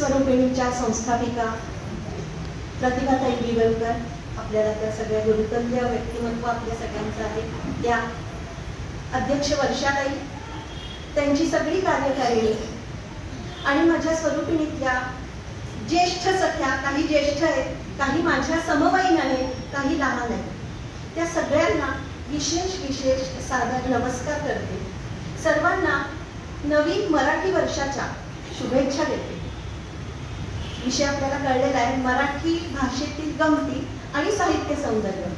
स्वरूपिणीच्या संस्थापिका प्रतिभाताई विवलकर, आपल्याला त्या सगळ्या गुरुतुल्य व्यक्तिमत्व आपल्या सगळ्यांचं आहे, त्या अध्यक्ष वर्षाताई, त्यांची सगळी कार्यकारिणी आणि माझ्या स्वरूपिणीतल्या ज्येष्ठ सख्या, काही ज्येष्ठ आहेत, काही माझ्या समवयीन आहेत, काही लहान आहेत, त्या सगळ्यांना विशेष विशेष सादर नमस्कार करते. सर्वांना नवीन मराठी वर्षाच्या शुभेच्छा देते. विषय आपल्याला कळलेला आहे, मराठी भाषेतील गमती आणि साहित्य सौंदर्य.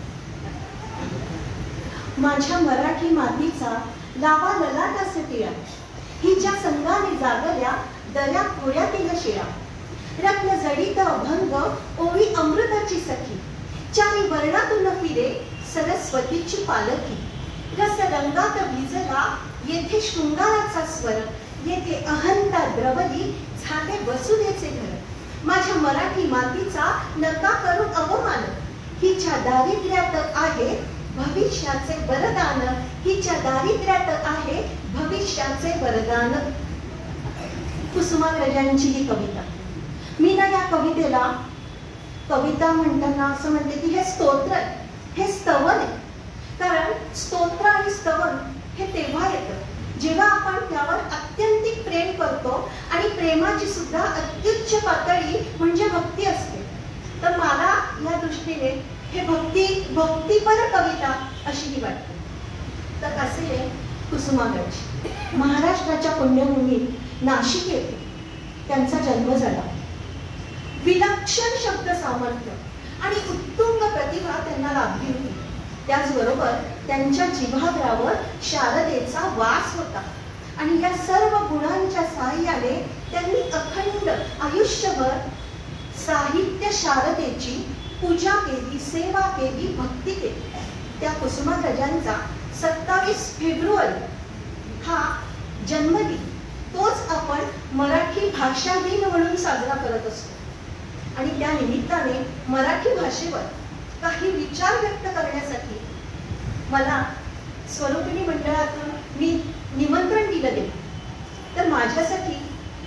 माझ्या मराठी मातीचा लावा ललाटाचे टिळा, हिच्या संगाने जागल्या दऱ्या खोऱ्यातील शिळा. रत्न जडित अभंग ओळी अमृताची सखी, चारी वर्णातून फिरे सरस्वतीची पालखी. रस रंगात भिजला येथे शृंगाराचा स्वर, येथे अहंता द्रवली झाले वसुदेचे घर. माझ्या मराठी मातीचा नका करून अवमान, हिच्या दारिद्र्यात आहे भविष्याचे वरदान. हिच्या दारिद्र्यात आहे भविष्याचे वरदान. कुसुमाग्रजांची ही कविता. मी ना या कवितेला कविता म्हणताना असं म्हणते की हे स्तोत्र आहे, हे स्तवन आहे. कारण स्तोत्र आणि स्तवन हे तेव्हा येतं जेव्हा आपण त्यावर अत्यंतिक प्रेम करतो आणि प्रेमाची सुद्धा अत्युच्च पातळी म्हणजे भक्ती असते. तर मला या दृष्टीने हे भक्तिपर कविता अशी ही वाटते. तर असे कुसुमाग्रज महाराष्ट्राच्या पुण्यभूमीत नाशिक येथे त्यांचा जन्म झाला. विलक्षण शब्द सामर्थ्य आणि उत्तुंग प्रतिभा त्यांना लाभली होती. त्याचबरोबर त्यांच्या जिव्हाग्रावर शारदेचा वास होता आणि या सर्व गुणांच्या साहाय्याने त्यांनी अखंड आयुष्यभर साहित्य शारदेची पूजा केली, सेवा केली, भक्ती केली. त्या कुसुमाग्रजांचा 27 फेब्रुवारी हा जन्मदिन, तोच आपण मराठी भाषा दिन म्हणून साजरा करत असतो. आणि त्या निमित्ताने मराठी भाषेवर काही विचार व्यक्त करण्यासाठी मला स्वरूपिणी मंडळातून मी निमंत्रण दिलं गेलं. तर माझ्यासाठी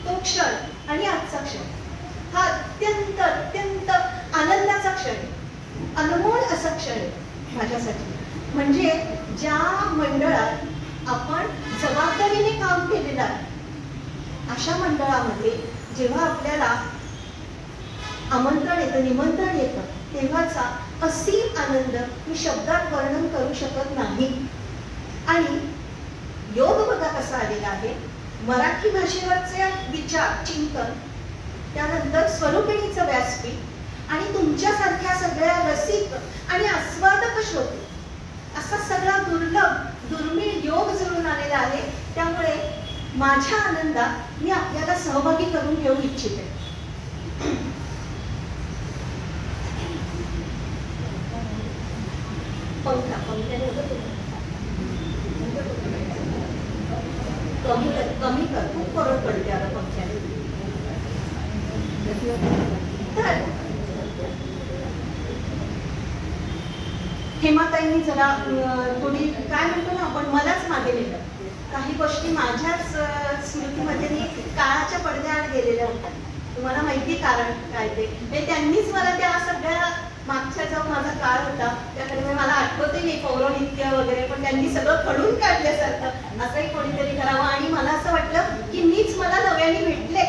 तो क्षण आणि आजचा क्षण हा अत्यंत अत्यंत आनंदाचा क्षण आहे, अनमोल असा क्षण आहे माझ्यासाठी. म्हणजे ज्या मंडळात आपण जबाबदारीने काम केलेलं आहे, अशा मंडळामध्ये जेव्हा आपल्याला आमंत्रण येतं, निमंत्रण येतं, तेव्हाचा असीम आनंद मी शब्दात वर्णन करू शकत नाही. आणि योग बघा कसा आलेला आहे. मराठी भाषेवरचे विचार, चिंतन, त्यानंतर स्वरूपिणीचं व्यासपीठ आणि तुमच्यासारख्या सगळ्या रसिक आणि आस्वादक श्रोते, असा सगळा दुर्मिळ योग जुळून आलेला आहे. त्यामुळे माझ्या आनंदात मी आपल्याला सहभागी करून घेऊ इच्छिते. कमी कर, खूप परत पडते आता पंख्याने. तर हेमाताईंनी जरा थोडी काय म्हणतो ना आपण, मलाच मागे नेलं. काही गोष्टी माझ्याच स्मृतीमध्ये मी काळाच्या पडद्याआड गेलेल्या होत्या. तुम्हाला माहिती कारण काय ते त्यांनीच मला त्या सगळ्या मागच्या जो माझा काळ होता त्याकडे मला आठवतही नाही, पौरोहित्य वगैरे, पण त्यांनी सगळं खडून काढल्यासारखं असंही कोणीतरी करावं. आणि मला असं वाटलं की मीच मला नव्याने भेटले,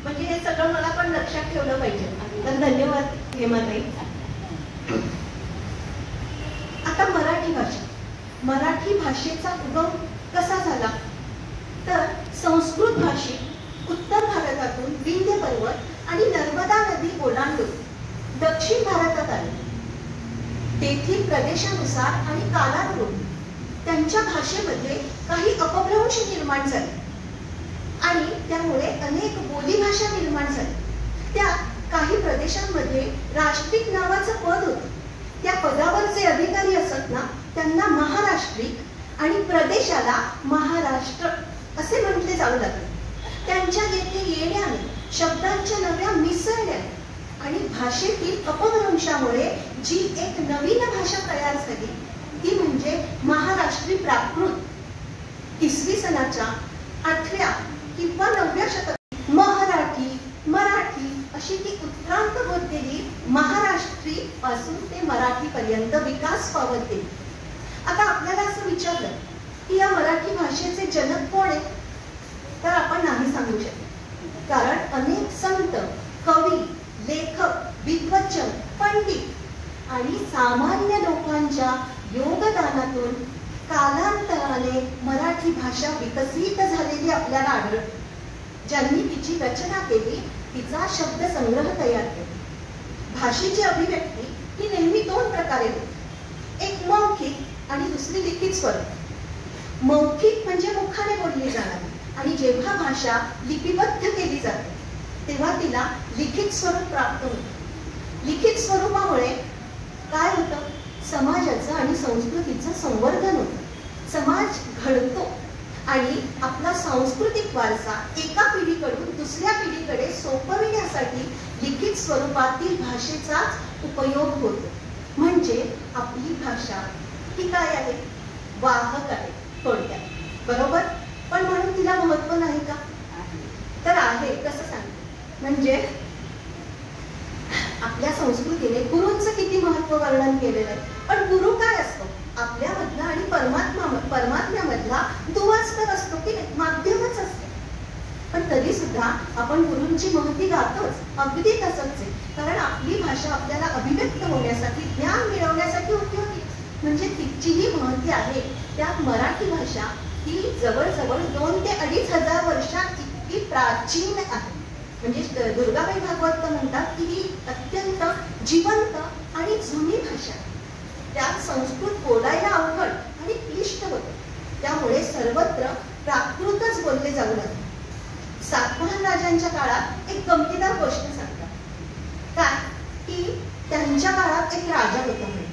म्हणजे हे सगळं मला पण लक्षात ठेवलं पाहिजे. तर धन्यवाद हेमाताई. आता मराठी भाषेचा उगम कसा झाला? तर संस्कृत भाषिक उत्तर भारतातून विंध्य पर्वत आणि नर्मदा नदी ओलांडून दक्षिण भारतात आले. तेथील प्रदेशानुसार आणि कालानुरूप त्यांच्या भाषेमध्ये काही अपभ्रंश निर्माण झाले आणि त्यामुळे अनेक बोलीभाषा निर्माण झाल्या. त्यात काही प्रदेशांमध्ये राष्ट्रिक नावाचं पद होतं. त्या पदावर जे अधिकारी असत ना, त्यांना महाराष्ट्रिक आणि प्रदेशाला महाराष्ट्र असे म्हटले जाऊ लागले. त्यांच्या येथे येण्याने शब्दांच्या नव्या मिसळण्याने आणि भाषेतील अपभ्रंशामुळे जी एक नवीन भाषा तयार झाली ती म्हणजे महाराष्ट्री प्राकृत. इसवी सनाच्या 8व्या किंवा 9व्या शतकात मराठी अशी ती उत्क्रांत होत गेली. महाराष्ट्री पासून ते मराठी पर्यंत विकास पावत गेली. आता आपल्याला असं विचारलं की या मराठी भाषेचे जनक कोण आहे, तर आपण नाही सांगू शकत. कारण अनेक संत, कवी, लेखक, विद्वचन, पंडित आणि सामान्य लोकांच्या योगदानातून कालांतराने मराठी भाषा विकसित झालेली आपल्याला आढळते. ज्यांनी तिची रचना केली, तिचा शब्द संग्रह तयार केला. भाषेची अभिव्यक्ती ही नेहमी दोन प्रकारे होते, एक मौखिक आणि दुसरी लिखित स्वरूप. मौखिक म्हणजे मुखाने बोलली जाणारी, आणि जेव्हा भाषा लिपिबद्ध केली जाते तेव्हा तिला लिखित स्वरूप प्राप्त होतं. लिखित स्वरूपामुळे काय होतं, समाजाचं आणि संस्कृतीचं संवर्धन होतं. समाज घडतो आणि आपला सांस्कृतिक वारसा एका पिढीकडून दुसऱ्या पिढीकडे सोपविण्यासाठी लिखित स्वरूपातील भाषेचाच उपयोग होतो. म्हणजे आपली भाषा ही काय आहे, वाहक आहे थोडक्यात, बरोबर. पण म्हणून तिला महत्व नाही का, तर आहे. कसं सांग, म्हणजे आपल्या संस्कृतीने गुरूंचं किती महत्व वर्णन केलेलं आहे. पण गुरु काय असतो, आपल्यामधला आणि परमात्म्यामधला दुवास्तर असतो की नाही, माध्यमच असतो. पण तरी सुद्धा आपण गुरूंची महती गातोच, अगदी तसंच आहे. कारण आपली भाषा आपल्याला अभिव्यक्त होण्यासाठी, ज्ञान मिळवण्यासाठी उपयोगी, म्हणजे तिचीही महती आहे. त्यात मराठी भाषा ही जवळजवळ 2 ते 2,500 वर्षात इतकी प्राचीन आहे. म्हणजे दुर्गाबाई भागवत म्हणतात की ही अत्यंत जिवंत आणि जुनी भाषा. त्यात संस्कृत बोलायला अवघड आणि क्लिष्ट होतं, त्यामुळे सर्वत्र प्राकृतच बोलले जाऊ लागले. सातवाहन राजांच्या काळात एक गमतीदार गोष्ट सांगतात, काय की त्यांच्या काळात एक राजा होता म्हणे,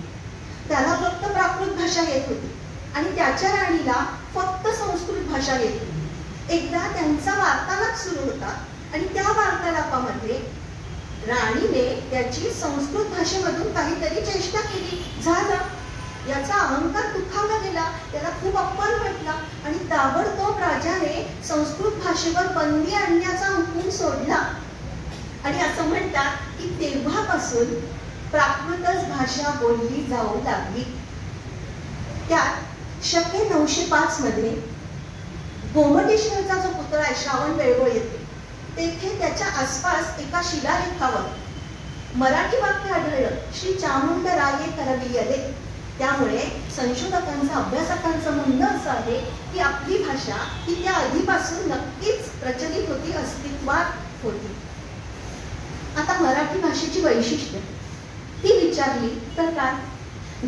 त्याला फक्त प्राकृत भाषा येत होती आणि त्याच्या राणीला फक्त संस्कृत भाषा येत होती. एकदा त्यांचा वार्तालाप सुरू होता आणि त्या वार्तालापामध्ये राणीने त्याची संस्कृत भाषेमधून काहीतरी चेष्टा केली. झाला, याचा अहंकार दुखावला गेला, त्याला खूप अपमान वाटला आणि ताबडतोब राजाने संस्कृत भाषेवर बंदी आणण्याचा हुकूम सोडला. आणि असं म्हणतात की तेव्हापासून प्राकृतच भाषा बोलली जाऊ लागली. त्यात शके 905 मध्ये गोमटेश्वरचा जो पुतळा आहे, श्रावण बेळगोळ येथे, तेथे त्याच्या आसपास एका शिलालेखावर मराठी वाक्य आढळलं, श्री चामुंडराये करविले. त्यामुळे संशोधकांचं, अभ्यासकांचं म्हणणं असं आहे की आपली भाषा ही त्या आधीपासून नक्कीच प्रचलित होती, अस्तित्वात होती. आता मराठी भाषेची वैशिष्ट्य ती विचारली तर काय,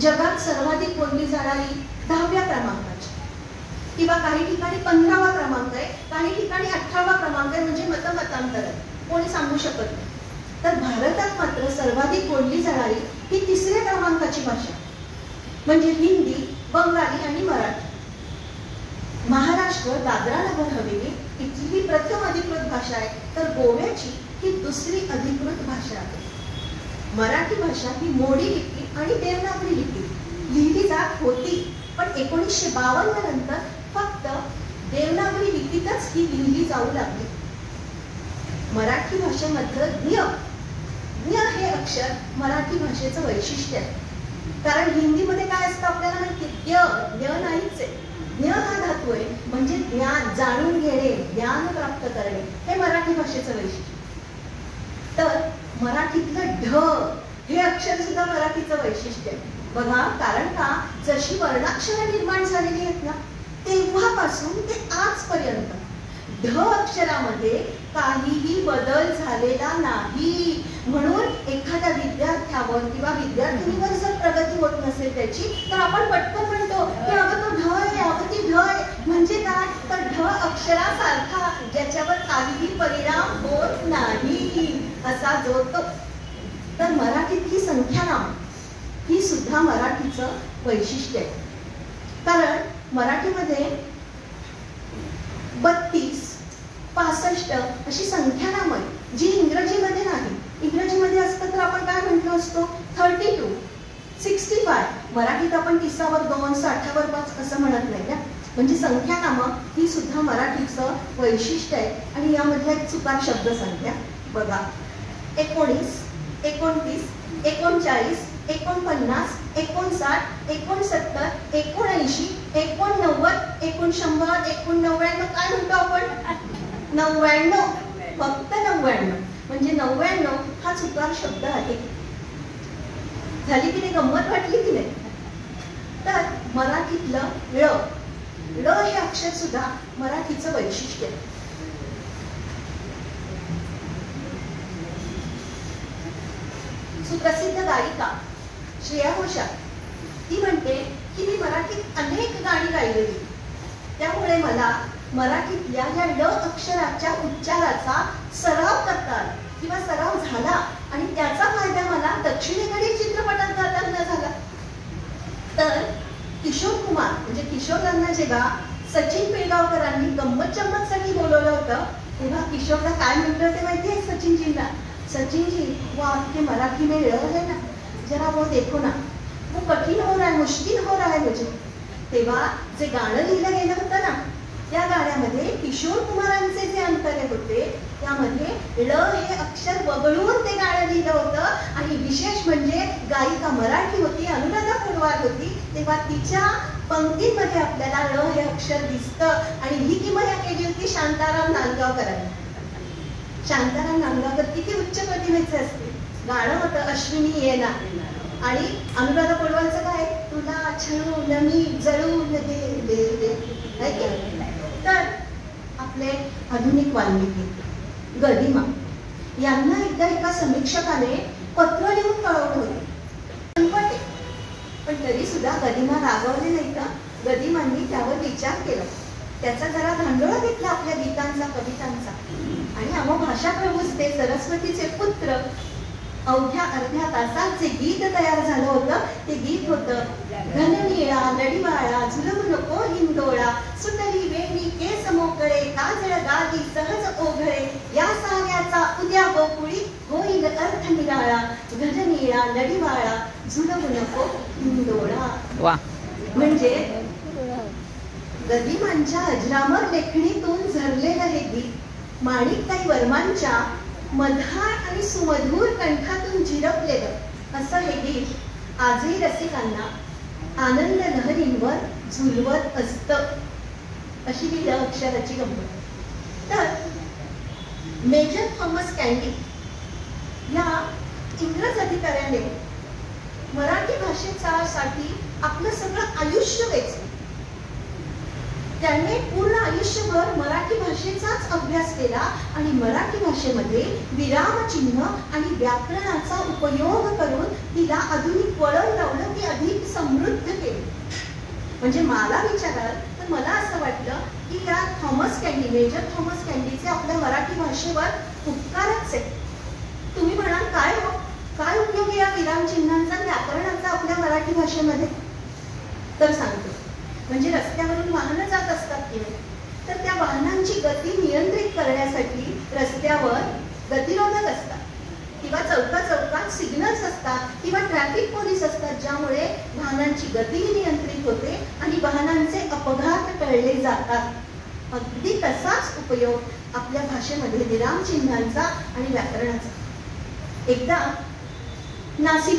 जगात सर्वाधिक बोलली जाणारी 10व्या क्रमांकाची, किंवा काही ठिकाणी 15वा क्रमांक आहे, काही ठिकाणी 18वा क्रमांक आहे, म्हणजे मतमतांतर आहे, कोणी सांगू शकत नाही. तर भारतात मात्र सर्वाधिक बोलली जाणारी ही 3ऱ्या क्रमांकाची भाषा, म्हणजे हिंदी, बंगाली आणि मराठी. महाराष्ट्र, दादरा नगर हवेली इथली प्रथम अधिकृत भाषा आहे, तर गोव्याची ही 2री अधिकृत भाषा आहे. मराठी भाषा ही मोडी लिपी आणि देवनागरी लिपी लिहिली जात होती, पण 1952 नंतर फक्त देवनागरी लिपीतच ही लिहिली जाऊ लागली. मराठी भाषेमधलं ज्ञ हे अक्षर मराठी भाषेचं वैशिष्ट्य आहे. कारण हिंदीमध्ये काय असतं आपल्याला माहिती, ज्ञ नाहीच आहे. ज्ञ हा धातू आहे, म्हणजे ज्ञान, जाणून घेणे, ज्ञान प्राप्त करणे, हे मराठी भाषेचं वैशिष्ट्य. तर मराठीतलं ढ हे अक्षर सुद्धा मराठीचं वैशिष्ट्य आहे. बघा, कारण का, जशी वर्णाक्षरं निर्माण झालेली आहेत ना, तेव्हापासून ते आजपर्यंत ढ अक्षरामध्ये काहीही बदल झालेला नाही. म्हणून एखाद्या विद्यार्थ्यावर किंवा विद्यार्थिनीवर जर प्रगती होत नसेल त्याची, तर आपण पटकन म्हणतो की अगं तो ढ आहे, अगं ती ढ आहे. म्हणजे काय, तर ढ अक्षरासारखा ज्याच्यावर काहीही परिणाम होत नाही असा जो तो. तर मराठीतली संख्यानाम ही सुद्धा मराठीचं वैशिष्ट्य आहे. कारण मराठीमध्ये 32, 65 अशी संख्यानाम आहे, जी इंग्रजीमध्ये नाही. इंग्रजीमध्ये असतं तर आपण काय म्हटलं असतो, 32, 65. मराठीत आपण 30वर 2, 60वर 5 असं म्हणत नाही ना. म्हणजे संख्यानामं ही सुद्धा मराठीचं वैशिष्ट्य आहे. आणि यामधल्या एक चुकार शब्दसंख्या बघा, 19, 29, 39, 49, 59, 69, 79, 89, 100, 99 काय म्हणतो आपण? 99. फक्त 99. म्हणजे 99 हा चुकार शब्द आहे. झाली की नाही गंमत? वाटली की नाही? तर मराठीतलं ळ, ळ हे अक्षर सुद्धा मराठीचं वैशिष्ट्य आहे. सुप्रसिद्ध गायिका श्रेया घोषाल ती म्हणते की मी मराठीत अनेक गाणी गायलेली, त्यामुळे मला मराठीतल्या या ळ अक्षराच्या उच्चाराचा सराव करता आला किंवा सराव झाला आणि त्याचा फायदा मला दक्षिणेकडील चित्रपटात गाताना झाला. तर किशोर कुमार म्हणजे किशोरांना जेव्हा सचिन पिळगावकरांनी गंमत जम्मतसाठी बोलवलं होतं तेव्हा किशोरला काय म्हटलं होते माहितीये सचिनजींना? सचिन जी वो आपके मराठी में ळ है ना, जरा वो देखो ना, वो कठीण हो रहा है, मुश्किल हो रहा है मुझे. तेव्हा जे गाणं लिहिलं गेलं होतं ना त्या गाण्यामध्ये किशोर कुमारांचे जे अंतरे होते त्यामध्ये ळ हे अक्षर वगळून ते गाणं लिहिलं होतं. आणि विशेष म्हणजे गायिका मराठी होती, अनुराधा पौडवाल होती, तेव्हा तिच्या पंक्तींमध्ये आपल्याला ळ हे अक्षर दिसतं. आणि ही किमया केली होती शांताराम नांदगावकरांनी. शांताराम नांदगावकर किती उच्च प्रतिभेचे असते. गाणं होतं अश्विनी ये ना आणि अनुराधा पौडवालचं काय? तुला छळून मी जळून दे. तर आपले आधुनिक वाल्मिकी गदिमा यांना एकदा एका समीक्षकाने पत्र लिहून कळवलं होतं. पण तरी सुद्धा गदिमा रागवले नाही का? गदिमांनी त्यावर विचार केला, त्याचा जरा धांडोळा घेतला आपल्या गीतांचा, कवितांचा. आणि अहो भाषा प्रभूच ते सरस्वतीचे पुत्र अवघ्या अर्ध्या तासात जे गीत तयार झालं होतं ते गीत होतं घननिळा लढिवाळा झुलवू नको हिंदोळा सुतली वेणी केस मोकळे काजळ गाली सहज ओघळे या साऱ्याचा उद्या गोकुळी होईल अर्थ निराळा घननिळा लढिवाळा झुलवू नको हिंदोळा. म्हणजे गदिमांच्या अजरामर लेखणीतून झरलेलं हे गीत माणिकताई वर्मांच्या मधाळ आणि सुमधुर कंठातून झिरपलेलं असं हे गीत आजही रसिकांना आनंद लहरींवर झुलवत असतं. अशी ही ळ अक्षराची गंमत. तर मेजर थॉमस कॅन्डी या इंग्रज अधिकाऱ्याने मराठी भाषेसाठी आपलं सगळं आयुष्य वेचलं. त्याने पूर्ण आयुष्यभर मराठी भाषेचाच अभ्यास केला आणि मराठी भाषेमध्ये विरामचिन्ह आणि व्याकरणाचा उपयोग करून तिला आधुनिक वळण लावलं, ती अधिक समृद्ध केली. म्हणजे मला विचाराल तर मला असं वाटलं की या थॉमस कॅन्डी, मेजर थॉमस कॅन्डीचे आपल्या मराठी भाषेवर उपकारच आहे. तुम्ही म्हणाल काय हो, काय उपयोग या विरामचिन्हांचा व्याकरणाचा आपल्या मराठी भाषेमध्ये? तर सांगतो. म्हणजे रस्त्यावरून वाहनं जात असतात की नाही, तर त्या वाहनांची गती नियंत्रित करण्यासाठी रस्त्यावर गतिरोधक असतात किंवा चौकात सिग्नल्स असतात किंवा ट्रॅफिक पोलीस असतात, ज्यामुळे वाहनांची गतीही नियंत्रित होते आणि वाहनांचे अपघात टळले जातात. अगदी तसाच उपयोग आपल्या भाषेमध्ये विरामचिन्हांचा आणि व्याकरणाचा. एकदा नासी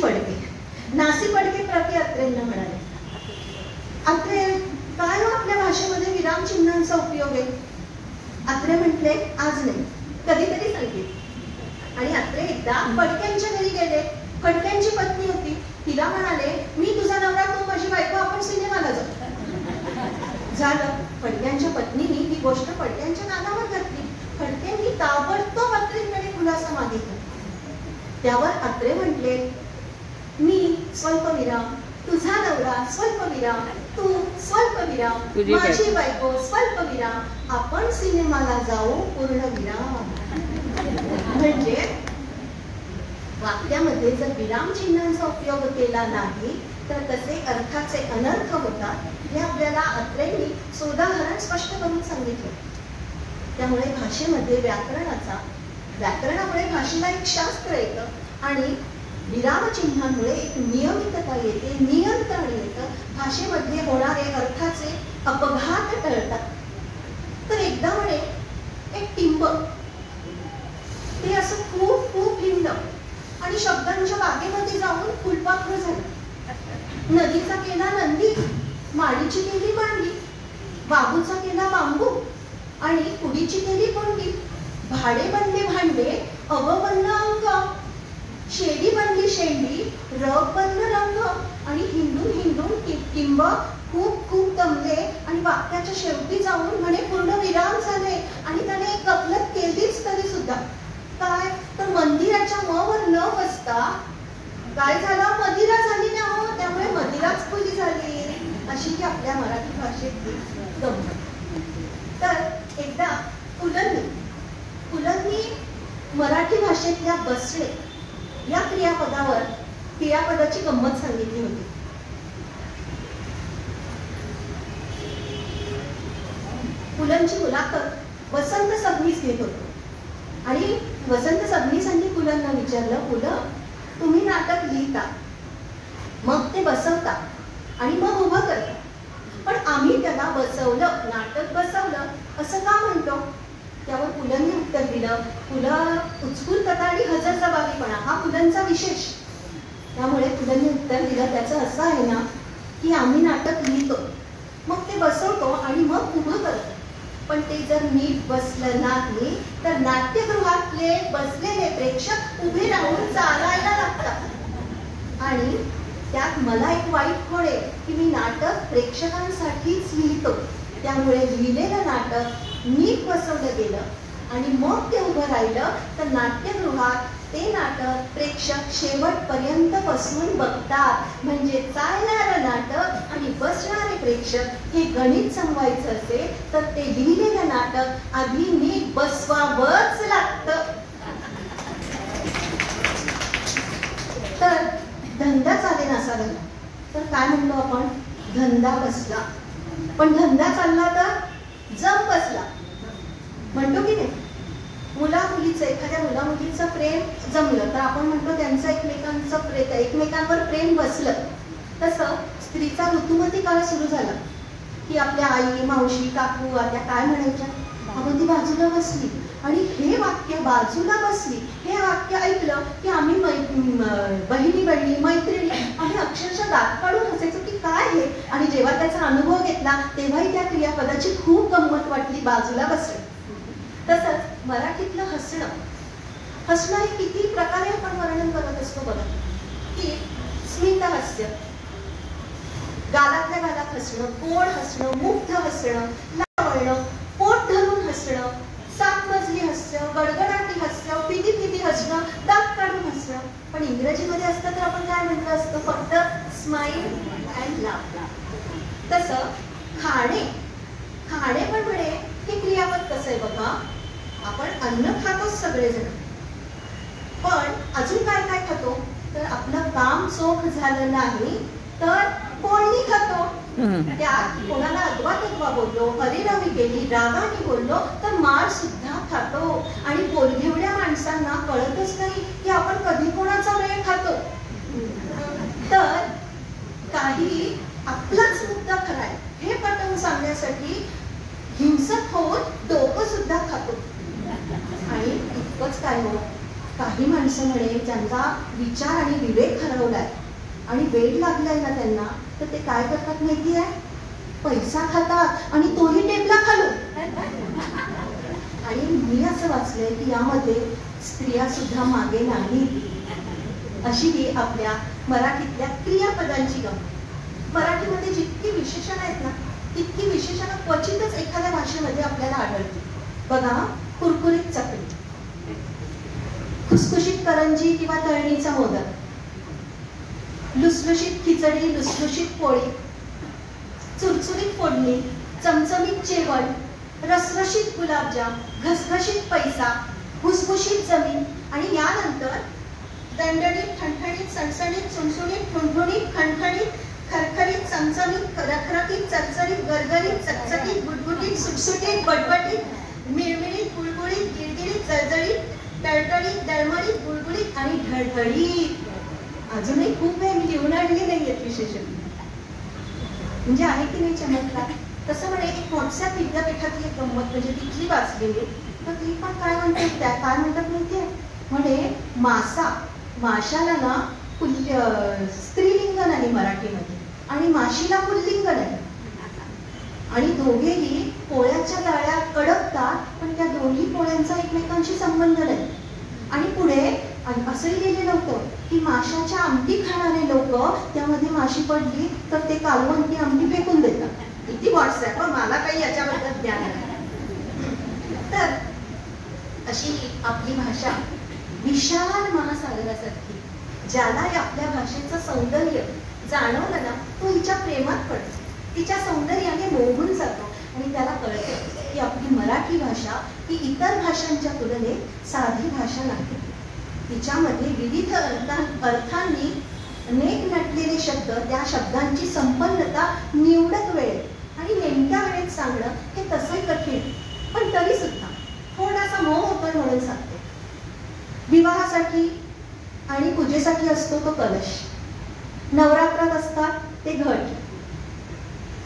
पडके प्रति अत्रेंना म्हणाले, अत्रे काय आपल्या भाषेमध्ये विरामचिन्हांचा उपयोग आहे? अत्रे म्हटले आज नाही, कधीतरी सांगेल. आणि अत्रे एकदा फडक्यांच्या घरी गेले. फडक्यांची पत्नी होती. तिला म्हणाले, मी तुझा नवरा, तू माझी बायको, आपण सिनेमाला जाऊ. झालं. फडक्यांच्या पत्नीने ही गोष्ट फडक्यांच्या कानावर घातली. फडक्यांनी ताबडतोब अत्रेंकडे खुलासा मागितला. त्यावर अत्रे म्हटले, मी स्वल्पविराम, तुझा नवरा स्वल्पविराम, तू स्वल्पविराम, माझी बायको स्वल्पविराम, आपण सिनेमाला जाऊ पूर्णविराम. म्हणजे वाक्यामध्ये जर विरामचिन्हांचा उपयोग केला नाही तर तसे अर्थाचे अनर्थ होतात, हे आपल्याला अत्रेंनी सोदाहरण स्पष्ट करून सांगितले. त्यामुळे भाषेमध्ये व्याकरणामुळे भाषेला एक शास्त्र येतं आणि विरामचिन्हांमुळे एक नियमितता येते, नियंत्रण येतं. भाषेमध्ये होणारे अर्थाचे अपघात टळतात. तर एकदा म्हणे एक टिंब ते असं खूप खूप हिंडलं आणि शब्दांच्या बागेमध्ये जाऊन फुलपाखरू झालं. नदीचा केला नंदी, माडीची केली मांडी, बाबूचा केला बांबू आणि कुडीची केली कोंडी. भाडे बनले भांडे, अव बनलं अंग, शेडी बनली शेंडी, रग बनलं रंग. आणि हिंडून हिंडून टिंब खूप खूप दमले आणि वाक्याच्या शेवटी जाऊन म्हणे पूर्ण विराम झाले. आणि त्याने एक गफलत केलीच तरी सुद्धा. काय तर मंदिराच्या म वर न बसता काय झालं, मदिरा झाली ना हो, त्यामुळे मदिराच खुली झाली. अशी की आपल्या मराठी भाषेतली गंमत. तर एकदा पुलंनी मराठी भाषेतल्या बसले या क्रियापदाची गंमत सांगितली होती. पुलंची मुलाखत वसंत सबनीस घेत होतो आणि वसंत सबनीसांनी पुलंना विचारलं, पुलं तुम्ही नाटक लिहिता, मग ते बसवता आणि मग उभं करता, पण आम्ही त्याला बसवलं, नाटक बसवलं असं का म्हणतो? त्यावर पुलंनी उत्तर दिलं, पुलं उत्स्फूर्तता आणि हजरजबाबीपणा हा पुलंचा विशेष. त्यामुळे पुलंनी उत्तर दिलं त्याचं असं आहे ना की आम्ही नाटक लिहितो, मग ते बसवतो आणि मग उभं करतो, पण ते जर नीट बसलं नाही तर नाट्यगृहातले बसलेले प्रेक्षक उभे राहून चालायला लागतात. आणि त्यात मला एक वाईट खोड आहे की मी नाटक प्रेक्षकांसाठीच लिहितो. त्यामुळे लिहिलेलं नाटक नीट बसवलं गेलं आणि मग ते उभं राहिलं तर नाट्यगृहात ते नाटक प्रेक्षक शेवटपर्यंत बसून बघतात. म्हणजे चालणारं नाटक आणि बसणारे प्रेक्षक हे गणित जमवायचं असेल तर ते लिहिलेलं नाटक आधी नीट बसवावंच लागतं. तर धंदा चालेल असा झाला तर काय म्हणतो आपण, धंदा बसला. पण धंदा चालला तर जम बसला म्हणतो की नाही. एखाद्या मुला मुलीचं प्रेम जमलं तर आपण म्हणतो त्यांचं एकमेकांवर प्रेम बसलं. तसं स्त्रीचा ऋतुमती काळ सुरू झाला की आपल्या आई, मावशी, काकू, आत्या काय म्हणायच्या, आपण ती बाजूला बसली. आणि हे वाक्य बाजूला बसली हे वाक्य ऐकलं की आम्ही बहिणी मैत्रिणी आम्ही अक्षरशः दात काढून हसायचो की काय हे. आणि जेव्हा त्याचा अनुभव घेतला तेव्हाही त्या क्रियापदाची खूप गंमत वाटली, बाजूला बसले. तसंच मराठीतलं हसणं हे किती प्रकारे आपण वर्णन करत असतो बघा. की स्मित हास्य, गालातल्या गालात हसणं, गोड हसणं, मुग्ध हसणं, लावणं, पोट धरून हसणं, 7 मजली हास्य, गडगडाटी हास्य, पिटी हसणं, दात काढून हसणं. पण इंग्रजीमध्ये असतं तर आपण काय म्हटलं असतं, फक्त स्माईल अँड लाफ. तसं खाणे पण म्हणे हे क्रियापद कसं आहे बघा. आपण अन्न खातोच सगळेजण, पण अजून काय काय खातो तर आपलं काम चोख झालं नाही तर कोणी खातो. त्यात कोणाला अद्वा बोललो, हरिरावी केली, रागाने बोललो तर मार सुद्धा खातो. आणि बोलघेवड्या माणसांना कळतच नाही की आपण कधी कोणाचा वेळ खातो. तर काही आपलाच मुद्दा खराय हे पटवून सांगण्यासाठी हिंसक होऊन डोकं सुद्धा खातो. आणि इतकंच काय हो, काही माणसं म्हणे ज्यांचा विचार आणि विवेक हरवलाय आणि वेळ लागलाय ना त्यांना, तर ते काय करतात माहिती आहे, पैसा खातात आणि तोही टेबला खालून. आणि मी असं वाचलंय की यामध्ये स्त्रिया सुद्धा मागे नाहीत. अशी ही आपल्या मराठीतल्या क्रियापदांची गंमत. मराठीमध्ये जितकी विशेषणं आहेत ना तितकी विशेषणं क्वचितच एखाद्या भाषेमध्ये आपल्याला आढळते. बघा, कुरकुरीत चकली, खुसखुशीत करंजी किंवा तळणीचा मोदक, लुसलुशीत खिचडी, लुसलुशीत पोळी, चुरचुरीत फोडणी, चमचमीत जेवण, रसरशीत गुलाबजाम, घसघशीत पैसा, भुसभुशीत जमीन. आणि यानंतर दणदणीत, ठणठणीत, सणसणीत, सुणसुणीत, ठुणठुणीत, खणखणीत, खरखरीत, चमचमीत, रखरखीत, चरचरीत, गरगरीत, चकचकीत, गुटगुटीत, सुटसुटीत, बटबटीत, मिळमिळीत, कुळकुळीत, गिळगिळीत, जळजळीत, टळटळीत, दळमळीत, गुळगुळीत आणि ढळढळीत. अजूनही खूप वेळ मी लिहून आणली नाहीयेत विशेषण. म्हणजे आहे की नाही चमत्कार. तसं म्हणे एक व्हॉट्सअप विद्यापीठातली एक गंमत म्हणजे तिथली वाचलेली, तर ती पण काय म्हणतात माहितीये, म्हणे मासा माशाला ना स्त्रीलिंग नाही मराठीमध्ये, आणि माशीला पुल्लिंग नाही, आणि दोघेही पोळ्याच्या जाळ्यात अडकतात, पण त्या दोन्ही पोळ्यांचा एकमेकांशी संबंध नाही. आणि पुढे असंही लिहिलेलं होतं की माशाच्या आमटी खाणारे लोक त्यामध्ये माशी पडली तर ते कालवण ती आमटी फेकून देतात. किती व्हॉट्सअप, मला काही याच्याबद्दल ज्ञान नाही. तर अशी आपली भाषा विशाल महासागरासारखी, ज्याला आपल्या भाषेचं सौंदर्य जाणवलं ना तो हिच्या प्रेमात पडतो, तिच्या सौंदर्याने मोहून जातो, आणि त्याला कळतं की आपली मराठी भाषा ही इतर भाषांच्या तुलनेत साधी भाषा नाही. तिच्यामध्ये विविध अर्थांनी नेक नटलेले शब्द, त्या शब्दांची संपन्नता, निवडक वेळेत आणि नेमक्या वेळेत सांगणं हे तसंही कठीण, पण तरी सुद्धा थोडासा मोह होतोय म्हणून सांगते. विवाहासाठी आणि पूजेसाठी असतो तो कलश, नवरात्रात असतात ते घट,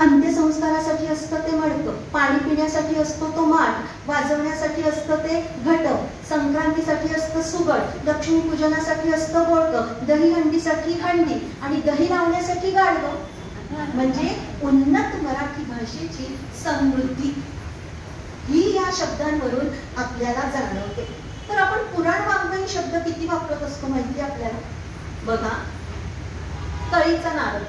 अंत्यसंस्कारासाठी असतं ते मडकं, पाणी पिण्यासाठी असतो तो माठ, वाजवण्यासाठी असतं ते घटक, संक्रांतीसाठी असतं सुगड, लक्ष्मीपूजनासाठी असतं बोळकं, दहीहंडीसाठी हंडी, आणि दही लावण्यासाठी गाडगं. म्हणजे उन्नत मराठी भाषेची समृद्धी ही या शब्दांवरून आपल्याला जाणवते. तर आपण पुराण वाङ्मयीन शब्द किती वापरत असतो माहिती आपल्याला? बघा, कळीचा नारद,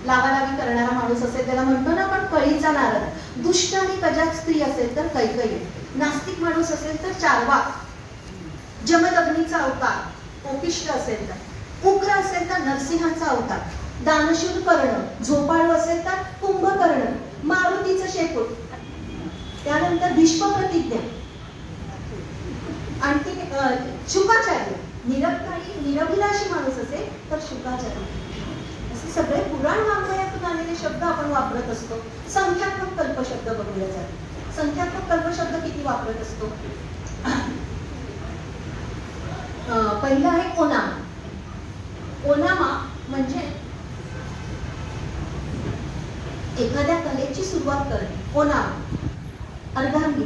लावालावी करणारा माणूस असेल त्याला म्हणतो ना आपण कळीचा नारद. दुष्ट आणि कजात स्त्री असेल तर कैकयी, नास्तिक माणूस असेल तर चार्वाक, जमदग्नीचा अवतार, कोपिष्ट असेल तर, उग्र असेल तर नरसिंहाचा अवतार, दानशूर कर्ण, झोपाळू असेल तर कुंभकर्ण, मारुतीचं शेपूट, त्यानंतर भीष्म प्रतिज्ञा, आणखी शुकाचार्य, निरभिलाषी माणूस असेल तर शुकाचार्य. असे सगळे पुराण वाङ्मयातून आलेले शब्द आपण वापरत असतो. संख्यात्मक कल्पशब्द बघूया जाते. संख्यात्मक कल्पशब्द किती वापरत असतो? पहिला आहे ओनामा. ओनामा म्हणजे एखाद्या कलेची सुरुवात करणे. ओनामा. अर्धांगी,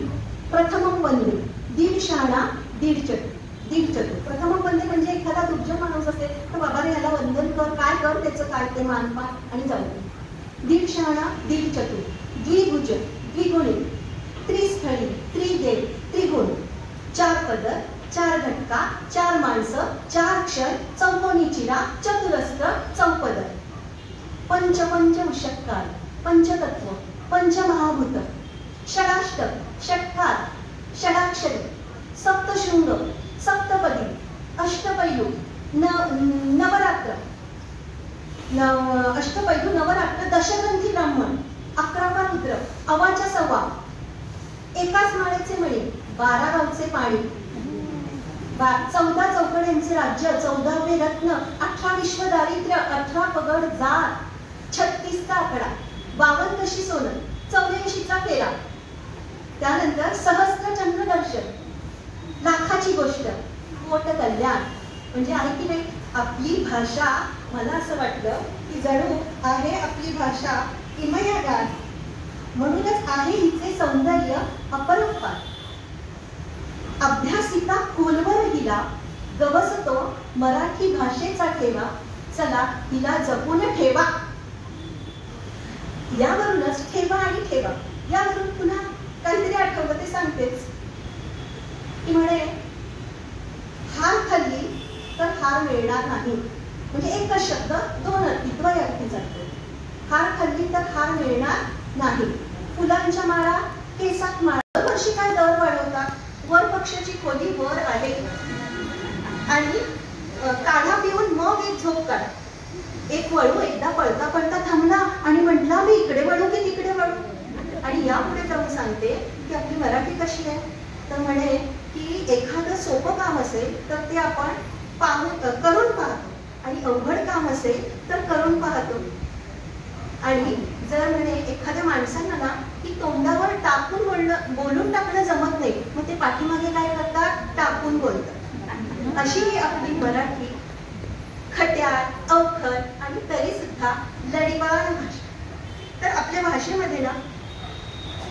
प्रथमम वंदे, दीड शहाणा दीड चतुर. दीड चतुर. प्रथमम वंदे म्हणजे एखादा दुर्जन माणूस असेल तर बाबा रे याला वंदन कर, काय कर, त्याचं काय ते मानपान आणि जाऊ दे. दीड शहाणा दीड चतुर, द्विभुज, द्विगुणी, त्रिस्थळी, त्रिदेव, त्रिगुण, चार पदर, चार घटका, चार माणसं, चार क्षर, चौकोनी चिरा, चतुरस्त्र, चौपदर, पंचपंच उषटकाळ, पंचतत्व, पंचमहाभूत, षडाष्टक, षटकार, षडाक्षरी, सप्तशृंग, सप्तपदी, अष्टपैलू, नवरात्र, अष्टपैलू नवरात्र, दशग्रंथी ब्राह्मण, 11 रुद्र, अवाच्या सव्वा, एकाच माळेचे मणी, 12 गावचे पाणी, 14 चौकड्यांचे राज्य, 14वे रत्न, 18 विश्व दारिद्र्य, 18 पगड जार, 36चा आकडा, 52 कशी सोनं, 84चा फेरा. त्यानंतर सहस्त्र चंद्र दर्शन, लाखाची गोष्ट, पोट कल्याण. म्हणजे आहे की नाही आपली भाषा? मला असं वाटलं की जणू आहे आपली भाषा किमयागार, म्हणूनच आहे हिचे सौंदर्य अपरंपार. अभ्यासिका खोलवर हिला, गवसतो मराठी भाषेचा ठेवा, चला हिला जपून ठेवा. यावरूनच ठेवा आणि ठेवा यावरून पुन्हा काहीतरी आठवलं ते सांगतेच की म्हणे हार खाल्ली तर हार मिळणार नाही. म्हणजे एकच शब्द दोन अर्थी, द्वय अर्थी जातो. हार खाल्ली तर हार मिळणार नाही. फुलांच्या माळा, केसात माळा. वर्षी काय दर वाढवतात? वर पक्षाची खोली वर आहे आणि काढा पिऊन मग एक झोप काढा. एक वळू एकदा पळता पळता थांबला आणि म्हटला मी इकडे वळू की तिकडे वळू. आणि यापुढे जाऊन सांगते की आपली मराठी कशी आहे तर म्हणे की एखादं सोपं काम असेल तर ते आपण करून पाहतो, आणि अवघड काम असेल तर करून पाहतो. आणि जर म्हणे एखाद्या माणसांना ना की तोंडावर टाकून बोलून टाकणं जमत नाही, मग ते पाठीमागे काय करतात? टाकून बोलतात. अशी ही आपली मराठी खट्याळ, अवखळ आणि तरी सुद्धा लढीवाळ भाषा. तर आपल्या भाषेमध्ये ना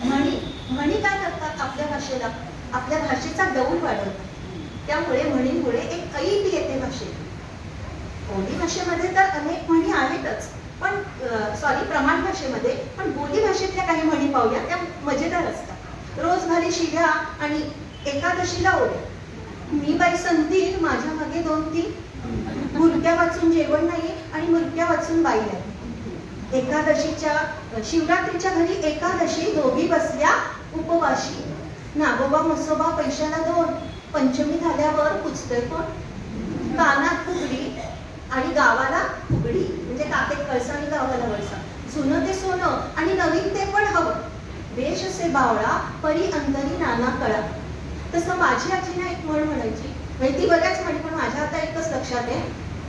म्हणी काय करतात? आपल्या भाषेला, आपल्या भाषेचा डौल वाढवतात. त्यामुळे म्हणींमुळे एक ऐट येते भाषेत. बोली भाषेमध्ये तर अनेक म्हणी आहेतच, पण प्रमाण भाषेमध्ये, पण बोली भाषेतल्या काही म्हणी पाहूया, त्या मजेदार असतात. रोज घरी शिव्या आणि एकादशीला ओढ्या, मी बाई संतीन माझ्या मागे 2-3, मुरक्या वाचून जेवण नाही आणि मुरक्या वाचून बाई नाही. एकादशीच्या शिवरात्रीच्या घरी एकादशी दोघी बसल्या उपवाशी, नागोबा मसोबा पैशाला 2, पंचमी झाल्यावर पुजतोय कोण, कानात फुगडी आणि गावाला फुगडी, म्हणजे काकेत कळसा आणि गावाला वळसा, जुनं ते सोनं आणि नवीन ते पण हवं, वेश असे बावळा परी अंतरी नाना कळा. तसं माझी आजीना एक म्हण म्हणायची, ती बऱ्याच म्हणी, पण माझ्या आता एकच लक्षात आहे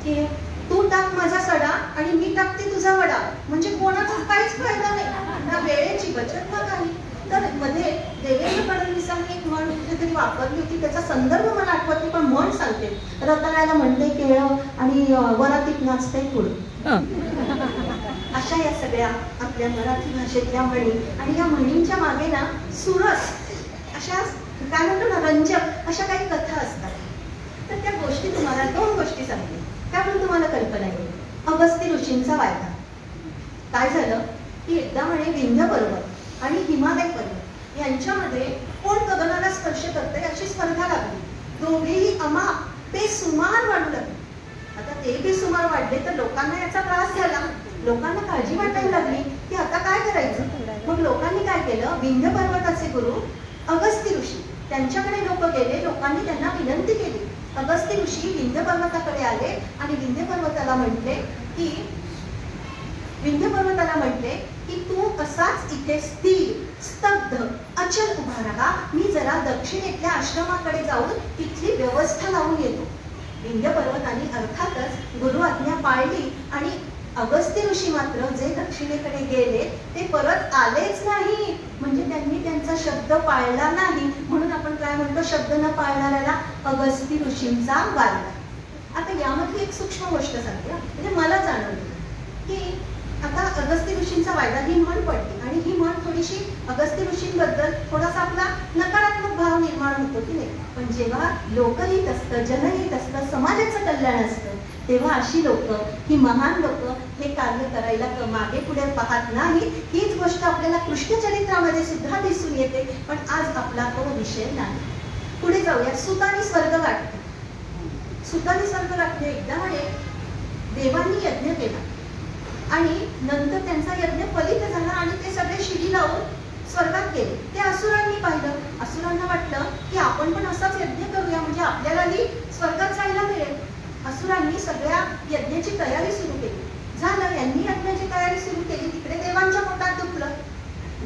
की तू टाक माझा सडा आणि मी टाकते तुझा वडा, म्हणजे कोणाचा काहीच फायदा नाही, ना वेळेची बचत ना काही. तर मध्ये देवेंद्र फडणवीसांनी एक म्हण कुठेतरी वापरली होती, त्याचा संदर्भ मला आठवत नाही, पण म्हण सांगते, रताळ्याला म्हणते केळं आणि वरातीत नाचते पुढं. अशा या सगळ्या आपल्या मराठी भाषेतल्या म्हणी, आणि या म्हणींच्या मागे ना सुरस अशा काय म्हणतो ना रंजक अशा काही कथा असतात. तर त्या गोष्टी तुम्हाला 2 गोष्टी सांगते, त्यामुळे तुम्हाला कल्पना येईल. अगस्ती ऋषींचा वायदा. काय झालं की एकदा म्हणे विंध्य पर्वत आणि हिमालय पर्वत यांच्यामध्ये कोण गगनाला स्पर्श करते अशी स्पर्धा लागली. दोघेही बेसुमार वाढू लागले. आता ते बेसुमार वाढले तर लोकांना याचा त्रास झाला, लोकांना काळजी वाटायला लागली की आता काय करायचं. मग लोकांनी काय केलं, विंध्य पर्वताचे गुरु अगस्ती ऋषी त्यांच्याकडे लोक गेले, लोकांनी त्यांना विनंती केली. अगस्ती ऋषी विंध्य पर्वताकडे आले आणि विंध्य पर्वताला म्हटले की तू असाच इथे स्थिर स्तब्ध अचल उभा राहा, मी जरा दक्षिणेतल्या आश्रमाकडे जाऊन तिथली व्यवस्था लावून येतो. विंध्य पर्वताने अर्थातच गुरु आज्ञा पाळली आणि अगस्ती ऋषी मात्र जे दक्षिणेकडे गेले ते परत आलेच नाही, म्हणजे त्यांनी त्यांचा शब्द पाळला नाही. म्हणून आपण काय म्हणतो, शब्द न पाळणाऱ्याला अगस्ती ऋषींचा वायदा. आता यामध्ये एक सूक्ष्म गोष्ट सांगते, म्हणजे मला जाणवली की आता अगस्ती ऋषींचा वायदा ही म्हण पडली आणि ही म्हण थोडीशी अगस्ती ऋषींबद्दल थोडासा आपला नकारात्मक भाव निर्माण होतो की नाही. पण जेव्हा लोकहित असतं, जनहित असतं, समाजाचं कल्याण असतं, तेव्हा अशी लोक, ही महान लोक हे कार्य करायला मागे पुढे पाहत नाही. हीच गोष्ट आपल्याला कृष्ण चरित्रामध्ये सुद्धा दिसून येते, पण आज आपला तो विषय नाही. पुढे जाऊया. सुत आणि स्वर्ग गाठणे. सुत आणि स्वर्ग गाठणे. एकदा म्हणे देवांनी यज्ञ केला आणि नंतर त्यांचा यज्ञ फलित झाला आणि ते सगळे शिडी लावून स्वर्गात गेले. ते असुरांनी पाहिलं. असुरांना वाटलं की आपण पण असाच यज्ञ करूया, म्हणजे आपल्यालाही स्वर्गात जायला मिळेल. असुरांनी सगळ्या यज्ञाची तयारी सुरू केली. झालं, यांनी यज्ञाची तयारी सुरू केली, तिकडे देवांच्या पोटात दुखलं.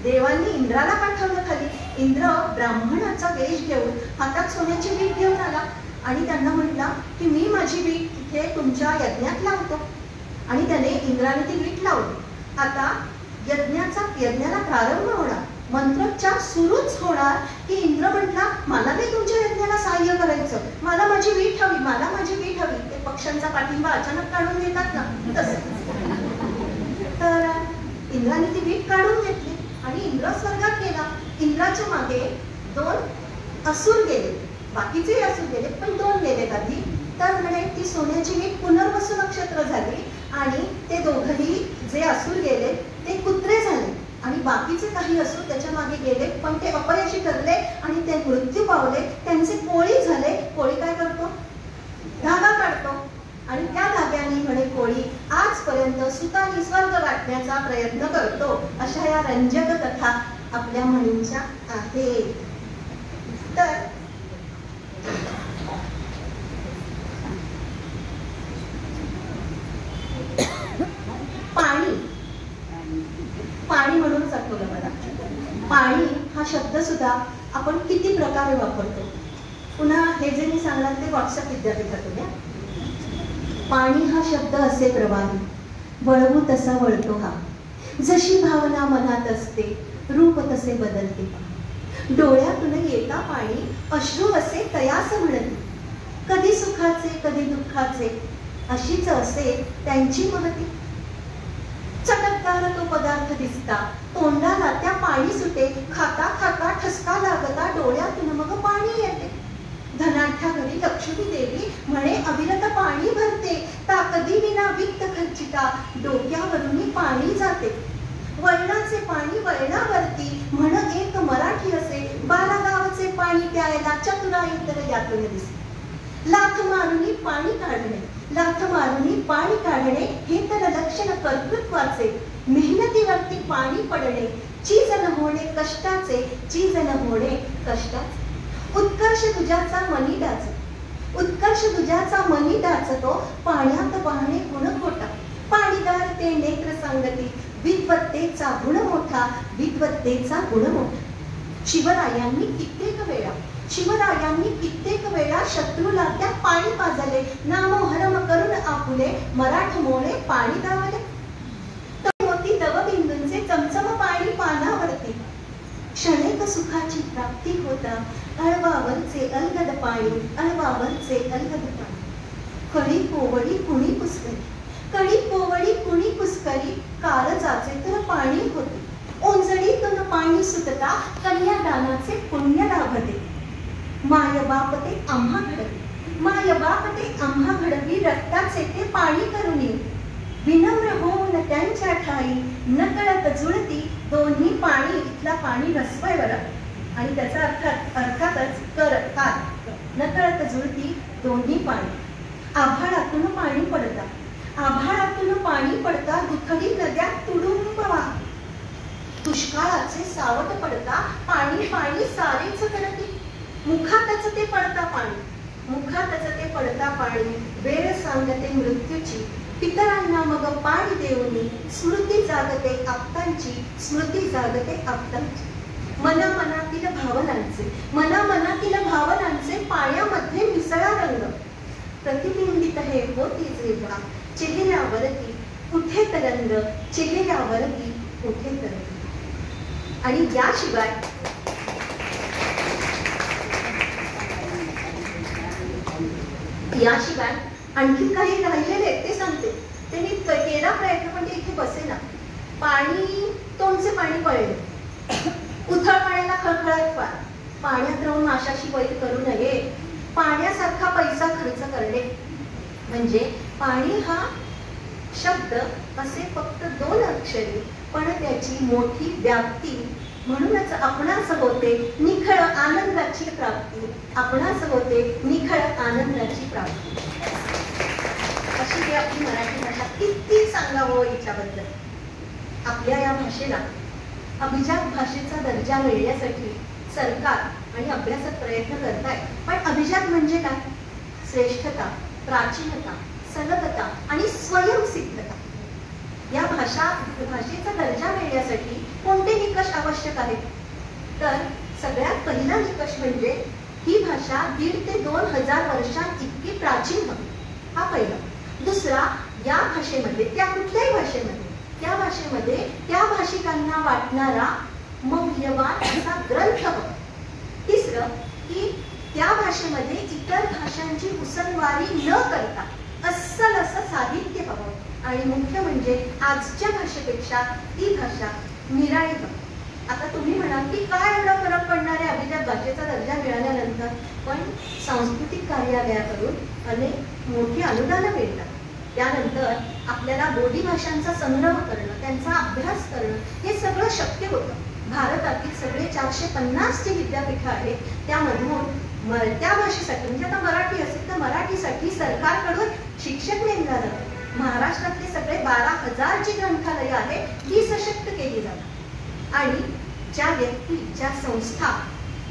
देवांनी इंद्राला पाठवलं खाली. इंद्र ब्राह्मणाचा वेश घेऊन हातात सोन्याची वीट घेऊन आला आणि त्यांना म्हटला की मी माझी वीट तिथे तुमच्या यज्ञात लावतो. आणि त्याने इंद्राने ती वीट लावली. आता यज्ञाला प्रारंभ होणार, मंत्रोच्चार सुरूच होणार की इंद्र म्हटला मला नाही तुमच्या यज्ञाला सहाय्य करायचं, मला माझी वीट हवी, मला माझी वीट हवी. ते पक्ष्यांचा पाठिंबा अचानक काढून घेतात ना तसं. तर इंद्राने ती वीट काढून घेतली आणि इंद्र स्वर्गात गेला. इंद्राच्या मागे 2 असुर गेले, बाकीचे असुर गेले, पण 2 गेले आधी. तर म्हणे ती सोन्याची वीट पुनर्वसू नक्षत्र झाली आणि ते दोघंही जे असुर गेले ते कुत्रे झाले आणि बाकीचे काही असुर त्याच्या मागे गेले, पण ते अपयशी ठरले आणि ते मृत्यू पावले. त्यांचे कोळी झाले. कोळी काय करतो, धागा काढतो आणि त्या धाग्याने म्हणे कोळी आजपर्यंत सुतानी स्वर्ग गाठण्याचा प्रयत्न करतो. अशा या रंजक कथा आपल्या म्हणींच्या आहेत. तर पाणी म्हणूनच आठवलं मला. पाणी हा शब्द सुद्धा आपण किती प्रकारे वापरतो. पुन्हा हे जे मी सांगणार ते व्हॉट्सअप विद्यापीठातून या. पाणी हा शब्द असे प्रवाही, वळवू तसा वळतो हा, जशी भावना मनात असते रूप तसे बदलते. डोळ्यातून येता पाणी अश्रू असे तयास म्हणते, कधी सुखाचे कधी दुःखाचे अशीच असे त्यांची महती. चटकदार तो पदार्थ दिसता, तोंडाला त्या पाणी सुटे, खाता खाता ठसका लागता डोळ्यातून मग पाणी येते. धनाढ्या घरी धरणी लक्ष्मी देवी म्हणे अविरत पाणी भरते, ताकदी विना वित्त खर्चिता, डोक्यावरून पाणी जाते. वळणाचे पाणी वळणावरती म्हण एक मराठी असे, बालागावचे पाणी प्यायला चतुराई तर यातून दिसे. लाथ मारुनी पाणी काढणे, लाथ मारुनी पाणी काढणे हे तर लक्षण कर्तृत्वाचे. मेहनतीवरती पाणी पडणे, चीज न होणे कष्टाचे, चीज न होणे कष्टाचे. उत्कर्ष तुझ्याचा मनी डाच, उत्कर्ष तुझ्याचा मनी डाचतो, पाण्यात वाहणे गुण खोटा. पाणीदार ते नेत्र सांगती, विद्वत्तेचा गुण मोठा, विद्वत्तेचा गुण मोठा. शिवरायांनी कित्येक वेळा, शिवरायांनी कित्येक वेळा शत्रूला त्या पाणी पाजले, नामोहरम करून आपुले मराठमोळे पाणी दावले. मोती दवबिंदूंचे चमचम पाणी पानावरती, क्षणिक सुखाची प्राप्ती होता, अळवावरचे अलगद पाणी, अळवावरचे अलगद पाणी. कळी पोवळी कुणी पुसकरी, कळी पोवळी कुणी पुसकरी, काळजाचे तर पाणी होते. ओंजळीतून पाणी सुटता, कन्यादानाचे पुण्य लाभते. माय बाप ते आम्हा घडवी, माय बाप ते आम्हा घडवी, रक्ताचे ते पाणी करुणी. विनम्र होऊन त्यांच्या ठाई, नकळत जुळती दोन्ही पाणी. इथला पाणी रस्वय बरं, आणि त्याचा अर्थातच नकळत जुळती दोन्ही पाणी. आभाळातून पाणी पडता, आभाळातून पाणी पडता, दुथडी नद्या तुडुंब वाह. दुष्काळाचे सावट पडता, पाणी पाणी सारेच करती. मुखातच ते पडता पाणी, मुखातच ते पडता पाणी, वेळ सांगते मृत्यूची. पितरांना मग पाणी देऊनी, स्मृती जागते आप्तांची, स्मृती जागते आप्तांची. मनामनातील भावनांचे, मनामनातील भावनांचे पाण्यामध्ये मिसळा रंग. प्रतिबिंबित हे होती जेव्हा, चेहऱ्यावरती कुठे तरंग, चेहऱ्यावरती कुठे तरंग. आणि याशिवाय याशिवाय आणखी काही राहिलेले ते सांगते. त्यांनी केला प्रयत्न पण ते इथे बसेना. पाणी तोंडचे पाणी पळले, उथळ पाण्याला खळखळाट फार. पाण्यात राहून माशाशी वैर करू नये, पाण्यासारखा पैसा खर्च करणे. म्हणजे पाणी हा शब्द असे फक्त 2 अक्षरे, पण त्याची मोठी व्याप्ती. म्हणूनच आपणास होते निखळ आनंदाची प्राप्ती, आपणास होते निखळ आनंदाची प्राप्ती. अशी ही आपली मराठी भाषा. किती सांगावं याच्याबद्दल. आपल्या या भाषेला अभिजात भाषेचा दर्जा मिळण्यासाठी सरकार आणि अभ्यासक प्रयत्न करत आहे. पण अभिजात म्हणजे काय? श्रेष्ठता, प्राचीनता, सलगता आणि स्वयंसिद्धता. या भाषेचा दर्जा मिळण्यासाठी कोणते निकष आवश्यक आहेत? तर सगळ्यात पहिला निकष म्हणजे ही भाषा 1,500 ते 2,000 वर्षां इतकी प्राचीन हवी, हा पहिला. दुसरा, या भाषेमध्ये, त्या कुठल्याही भाषेमध्ये, त्या भाषेमध्ये त्या भाषिकांना वाटणारा मौल्यवान असा ग्रंथ हवा. तिसरं, की त्या भाषेमध्ये इतर भाषांची उसनवारी न करता अस्सल असं साहित्य हवं. आणि मुख्य म्हणजे आजच्या भाषेपेक्षा ती भाषा निराळी हवी. आता तुम्ही म्हणाल की काय एवढा फरक पडणार आहे अभिजात भाषेचा दर्जा मिळाल्यानंतर? पण सांस्कृतिक कार्यालयाकडून अनेक मोठी अनुदानं मिळतात. त्यानंतर आपल्याला बोली भाषांचा संग्रह करणं, त्यांचा अभ्यास करणं, हे सगळं शक्य होतं. भारतातील सगळे 450 जी विद्यापीठं आहेत, त्यामधून त्या भाषेसाठी, म्हणजे आता मराठी असेल तर मराठीसाठी सरकारकडून शिक्षक नेमला जातो. महाराष्ट्रातले सगळे 12,000 जी ग्रंथालयं आहेत ती सशक्त केली जातात. आणि ज्या व्यक्ती, ज्या संस्था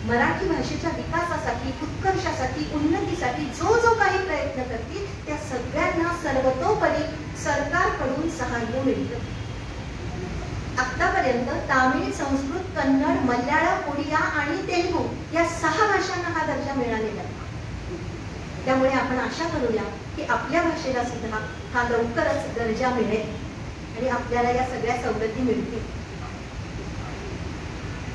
मराठी भाषेच्या विकासासाठी, उत्कर्षासाठी, उन्नतीसाठी जो काही प्रयत्न करतील, त्या सगळ्यांना सर्वतोपरी सरकारकडून सहाय्य मिळतं. आतापर्यंत तामिळ, संस्कृत, कन्नड, मल्याळम, ओडिया आणि तेलुगू या 6 भाषांना हा दर्जा मिळालेला आहे. त्यामुळे आपण आशा करूया की आपल्या भाषेला सुद्धा हा लवकरच दर्जा मिळेल आणि आपल्याला या सगळ्या सवलती मिळतील.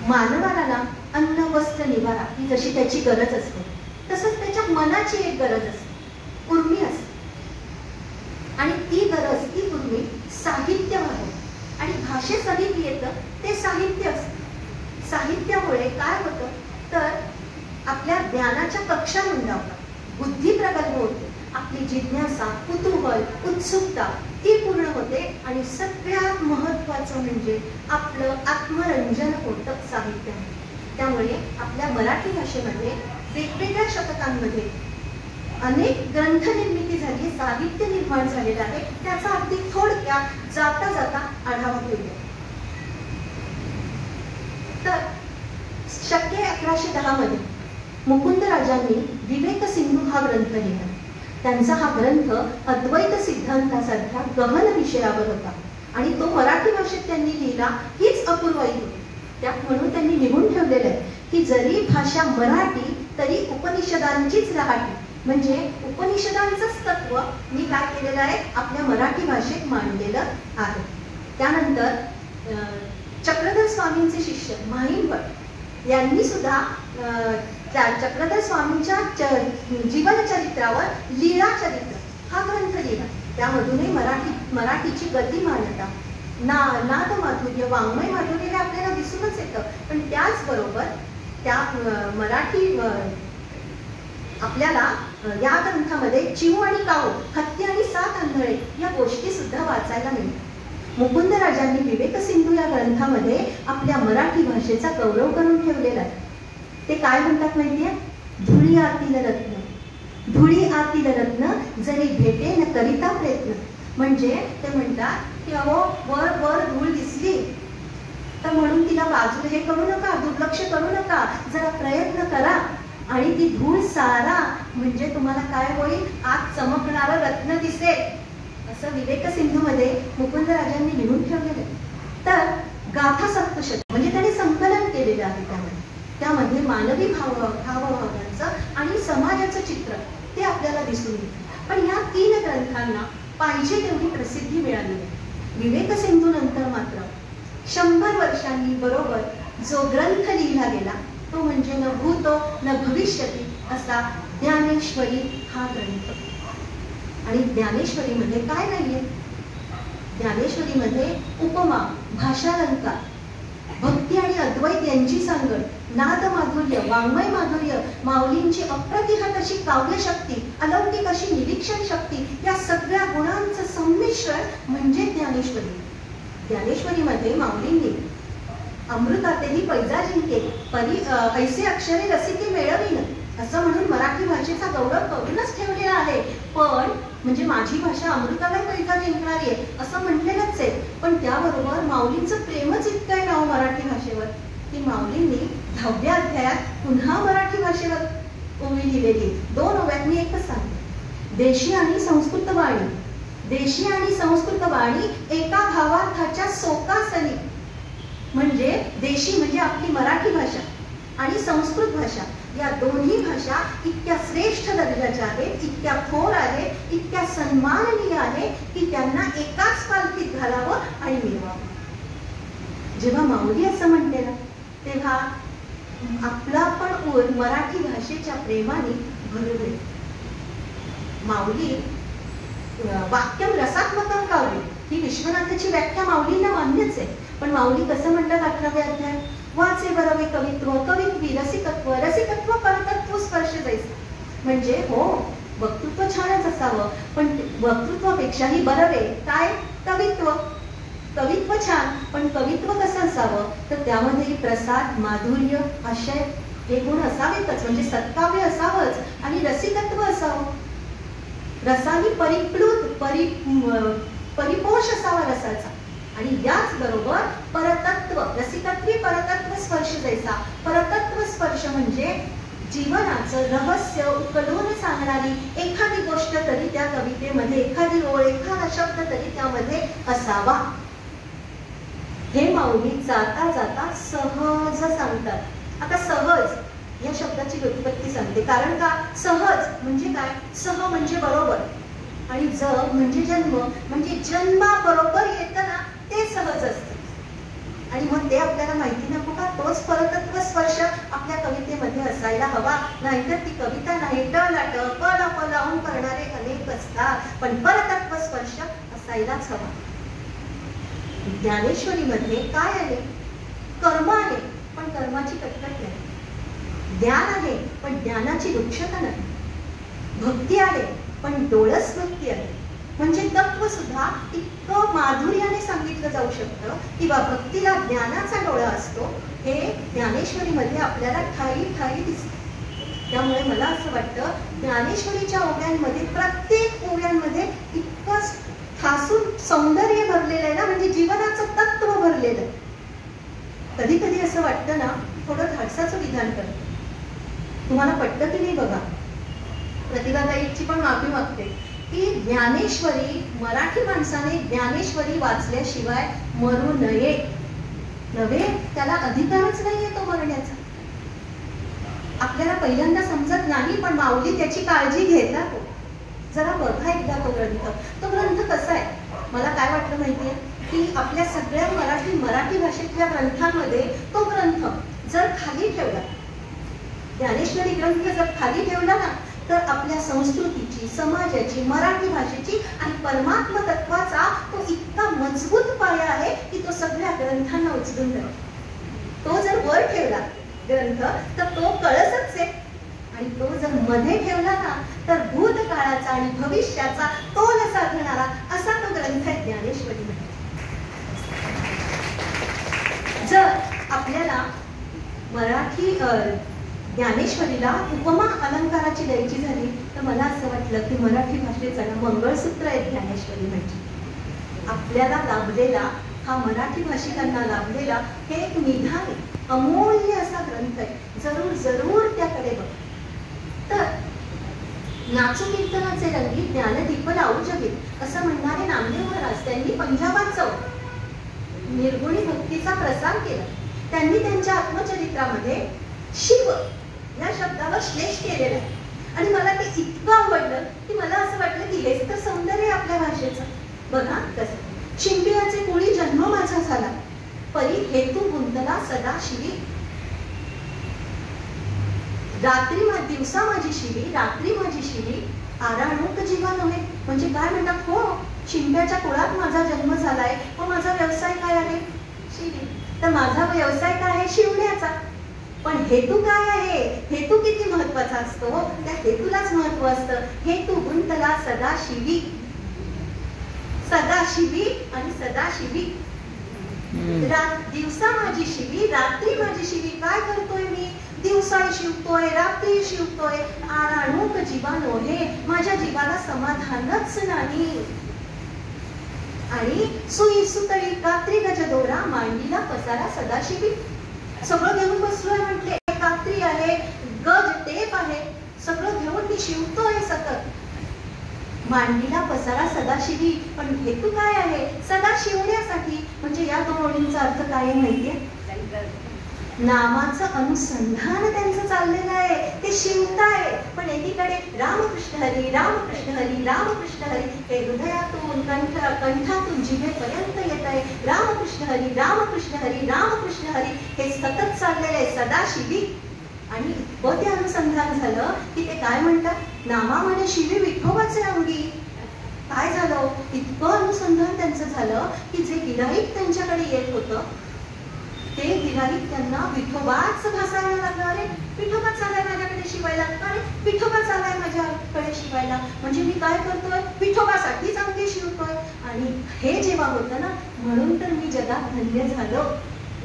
मानवाला ना अन्न, वस्त्र, निवारा ही जशी त्याची गरज असते, तसंच त्याच्या मनाची एक गरज असते, उर्मी असते. आणि ती गरज, ती उर्मी साहित्य आहे. आणि भाषेसहित येतं ते साहित्य असतं. साहित्यामुळे काय होतं तर आपल्या ज्ञानाच्या कक्षा रुंदावतात. बुद्धी प्रगल्भ होते, आपली जिज्ञासा, कुतूहल, उत्सुकता ती पूर्ण होते आणि सगळ्यात महत्त्वाचं म्हणजे आपलं आत्मरंजन होतं साहित्य. त्यामुळे आपल्या मराठी भाषेमध्ये वेगवेगळ्या शतकांमध्ये अनेक ग्रंथ निर्मिती झाली, साहित्य निर्माण झालेलं आहे. त्याचा अगदी थोडक्यात जाता जाता आढावा घेऊया. तर शके 1110 मध्ये मुकुंदराजांनी विवेक सिंधू हा ग्रंथ लिहिला. त्यांचा हा ग्रंथ अद्वैत सिद्धांतासारख्या गहन विषयावर होता आणि तो मराठी भाषेत त्यांनी लिहिला हीच अपूर्वाई होती. त्यात म्हणून त्यांनी लिहून ठेवलेलं आहे की जरी भाषा मराठी तरी उपनिषदांचीच रहाटी. म्हणजे उपनिषदांचंच तत्व मी काय केलेलं आहे आपल्या मराठी भाषेत मांडलेलं आहे. त्यानंतर चक्रधर स्वामींचे शिष्य माहिमभट यांनी सुद्धा चक्रधर स्वामींच्या जीवनचरित्रावर लीळा चरित्र हा ग्रंथ लिहिला. त्यामधूनही मराठीची गतिमानता, नाद माधुर्य, वाङ्मय माधुर्य हे आपल्याला दिसूनच येतं. पण त्याचबरोबर त्या मराठी आपल्याला या ग्रंथामध्ये चिऊ आणि काऊ, हत्ती आणि 7 आंधळे या गोष्टी सुद्धा वाचायला मिळतात. मुकुंदराजांनी विवेक सिंधू या ग्रंथामध्ये आपल्या मराठी भाषेचा गौरव करून ठेवलेला आहे. ते काय म्हणतात माहितीये? धुळी आतील रत्न, धुळी आतील रत्न जरी भेटे न करिता प्रयत्न. म्हणजे ते म्हणतात की अहो वर वर धूळ दिसली तर म्हणून तिला बाजूला हे करू नका, दुर्लक्ष करू नका, जरा प्रयत्न करा आणि ती धूळ सारा, म्हणजे तुम्हाला काय होईल, आत चमकणारं रत्न दिसेल. असं विवेक सिंधू मध्ये मुकुंदराजांनी लिहून ठेवलेलं आहे. तर गाथा सप्तशती म्हणजे त्याने संकलन केलेलं आहे. त्यामध्ये मानवी भावभावांचं आणि समाजाचं चित्र ते आपल्याला दिसून येतं. पण या 3 ग्रंथांना पाहिजे तेवढी प्रसिद्धी मिळाली आहे. विवेक सिंधू नंतर मात्र 100 वर्षांनी बरोबर जो ग्रंथ लिहिला गेला तो म्हणजे न भूतो न भविष्यती असा ज्ञानेश्वरी हा ग्रंथ. आणि ज्ञानेश्वरीमध्ये काय नाहीये? ज्ञानेश्वरीमध्ये उपमा, भाषालंकार, भक्ती आणि अद्वैत यांची सांगड, नाद माधुर्य, वाङ्मय माधुर्य, माऊलींची अप्रतिहत अशी काव्यशक्ती, अलौकिक अशी निरीक्षण शक्ती या सगळ्या गुणांचं संमिश्रण म्हणजे ज्ञानेश्वरी. ज्ञानेश्वरीमध्ये माऊलींनी अमृतातेही पैजा जिंके परी ऐसे अक्षरे रसिके मेळवीन असं म्हणून मराठी भाषेचा गौरव करूनच ठेवलेला आहे. पण म्हणजे माझी भाषा अमृताला पैजा जिंकणारी आहे असं म्हटलेलंच आहे. पण त्याबरोबर माऊलींचं प्रेमच इतकं आहे ना मराठी भाषेवर की माऊलींनी 10व्या अध्यायात पुन्हा मराठी भाषेवर ओवी लिहिलेली. 2 ओव्यात मी एकच सांगते. देशी आणि संस्कृत वाणी, देशी आणि संस्कृत वाणी एका भावार्थाच्या सोकासनी. म्हणजे देशी म्हणजे आपली मराठी भाषा आणि संस्कृत भाषा या दोन्ही भाषा इतक्या श्रेष्ठ दर्जाच्या आहेत, इतक्या थोर आहेत, इतक्या सन्माननीय आहे की त्यांना एकाच पालखीत घालावं आणि मिळवावं. जेव्हा माऊली असं म्हणते ना तेव्हा आपला पण ओर मराठी भाषेच्या प्रेमाने भरून येतो. माऊली वाक्यम रसात्मकम काव्य ही विश्वनाथाची व्याख्या माऊलींना मान्यच आहे. पण माऊली कसं म्हणतात 18व्या अध्याय, वाचे बरवे कवित्व, कवित्वी रसिकत्व, रसिकत्व परतत्व स्पर्श जायचं. म्हणजे हो वक्तृत्व छानच असावं पण वक्तृत्वापेक्षाही बरवे काय कवित्व. कवित्व छान पण कवित्व कसं असावं तर त्यामध्ये प्रसाद, माधुर्य, आशय हे गुण असावेतच. म्हणजे सत्काव्य असावंच आणि रसिकत्व असावं. रसानी परिप्लुत परिपोष असावा रसाचा. आणि याच बरोबर परतत्व, रसिकत्वी परतत्व स्पर्श जायचा. परतत्व स्पर्श म्हणजे जीवनाचं रहस्य उकलून सांगणारी एखादी गोष्ट तरी त्या कवितेमध्ये, एखादी ओळ, एखादा शब्द तरी त्यामध्ये असावा. हे माऊली जाता जाता सहज सांगतात. आता सहज या शब्दाची व्युत्पत्ती सांगते. कारण का सहज म्हणजे काय? सह म्हणजे बरोबर आणि ज म्हणजे जन्म. म्हणजे जन्माबरोबर येतं ना ते सहज असतं. आणि मग ते आपल्याला माहिती नको का? तोच परतत्व स्पर्श आपल्या कवितेमध्ये असायला हवा. नाहीतर ती कविता नाही टलाट पल लावून करणारे अनेक असतात पण परतत्व स्पर्श असायलाच हवा. ज्ञानेश्वरीमध्ये काय आहे? कर्म आहे पण कर्माची कटकट नाही. ज्ञान आहे पण ज्ञानाची रुक्षता नाही. भक्ती आहे, पण डोळस भक्ती आहे. म्हणजे तत्व सुद्धा इतकं माधुर्याने सांगितलं जाऊ शकतं किंवा भक्तीला ज्ञानाचा डोळा असतो, हे ज्ञानेश्वरीमध्ये आपल्याला ठाई ठाई दिसतं. त्यामुळे मला असं वाटतं ज्ञानेश्वरीच्या ओव्यांमध्ये, प्रत्येक ओव्यांमध्ये इतकं ठासून सौंदर्य भरलेलं आहे ना, म्हणजे जीवनाचं तत्व भरलेलं आहे. कधी कधी असं वाटतं ना, थोडं धाडसाचं विधान करतं. तुम्हाला पटतं की नाही बघा. प्रतिभाताईची पण माफी मागते की ज्ञानेश्वरी, मराठी माणसाने ज्ञानेश्वरी वाचल्याशिवाय मरू नये. नव्हे, त्याला अधिकारच नाहीये तो मरण्याचा. आपल्याला पहिल्यांदा समजत नाही, पण माऊली त्याची काळजी घेतात. जरा बघा एकदा तो ग्रंथ. तो ग्रंथ कसा आहे, मला काय वाटलं माहितीये की आपल्या सगळ्या मराठी भाषेतल्या ग्रंथांमध्ये तो ग्रंथ जर खाली ठेवला, ज्ञानेश्वरी ग्रंथ जर खाली ठेवला ना, तर आपल्या संस्कृतीची, समाजाची, मराठी भाषेची आणि परमात्म तत्वाचा तो इतका मजबूत पाया आहे की तो सगळ्या ग्रंथांना उचलून धरतो. तो जर वर ठेवला ग्रंथ तर तो कळसच आहे, आणि तो जर मध्ये ठेवला ना तर भूतकाळाचा आणि भविष्याचा तोल साधणारा असा तो ग्रंथ आहे ज्ञानेश्वरी. जर आपल्याला मराठी ज्ञानेश्वरीला उपमा अलंकाराची द्यायची झाली तर मला असं वाटलं की मराठी भाषेचा मंगळसूत्र आहे ज्ञानेश्वरी. म्हणजे आपल्याला लाभलेला हा मराठी भाषिकांना लाभलेला हे एक निधान अमूल्य असा ग्रंथ आहे. जरूर जरूर त्याकडे बघ. तर नाचू कीर्तनाचे रंगी ज्ञानदीप लावू जगीत असं म्हणणारे नामदेव महाराज, त्यांनी पंजाबात जाऊन निर्गुणी भक्तीचा प्रसार केला. त्यांनी त्यांच्या आत्मचरित्रामध्ये शिव या शब्दावर श्लेष केलेला आहे. आणि मला ते इतकं आवडलं की मला असं वाटलं की हेच तर सौंदर्य आपल्या भाषेचं. बघा कसं, शिंपियाचे कुळी जन्म माझा झाला, परी हेतू गुंतला सदा शिवी. दिवसा माझी शिवी, रात्री माझी शिवी, आराणूक जीवा नव्हे. म्हणजे काय म्हणतात, हो शिंप्याच्या कुळात माझा जन्म झालाय, मग माझा व्यवसाय काय आहे, शिवी. तर माझा व्यवसाय काय आहे, शिवण्याचा. पण हेतू काय आहे, हेतू किती महत्वाचा असतो, त्या हेतूलाच महत्व असतं. हेतू गुंतला सदा शिवी, सदा शिवी आणि सदा शिवी. दिवसा माझी शिवी, रात्री माझी शिवी. काय करतोय मी, दिवसा शिवतोय, रात्री शिवतोय. आराणूक जीवा नव्हे, माझ्या जीवाला समाधानच नाही. आणि सुई सुतळी कात्री गज दोरा, मांडीला पसारा सदाशिवी. सगळं घेऊन बसलोय म्हटले, कात्री आहे, गज टेप आहे, सगळं घेऊन मी शिवतोय सतत. मांडीला पसारा सदाशिवी. पण हेतू काय आहे, सदा शिवण्यासाठी. म्हणजे या दोन ओळींचा अर्थ काय आहे माहितीये, नामाचं अनुसंधान त्यांचं चाललेलं आहे, ते शिवताय. पण एकीकडे रामकृष्ण हरी, रामकृष्ण हरी, रामकृष्ण हरी हे हृदयातून कंठातून जिभेपर्यंत येत आहे. रामकृष्ण हरी, रामकृष्ण हरी, रामकृष्ण हरी हे सतत चाललेलं आहे सदाशिवी. आणि इतकं ते अनुसंधान झालं की ते काय म्हणतात, नामामध्ये शिवी विठोबाचे अंगी. काय झालं, इतकं अनुसंधान त्यांचं झालं की जे गिऱ्हाईक त्यांच्याकडे येत होतं ते गिऱ्हाईक त्यांना विठोबाच भासायला लागलं. अरे विठोबा चालाय माझ्याकडे शिवायला, अरे विठोबा चालाय माझ्याकडे शिवायला. म्हणजे मी काय करतोय, विठोबासाठीच अंगी शिवतोय. आणि हे जेव्हा होतं ना, म्हणून तर मी जगात धन्य झालो.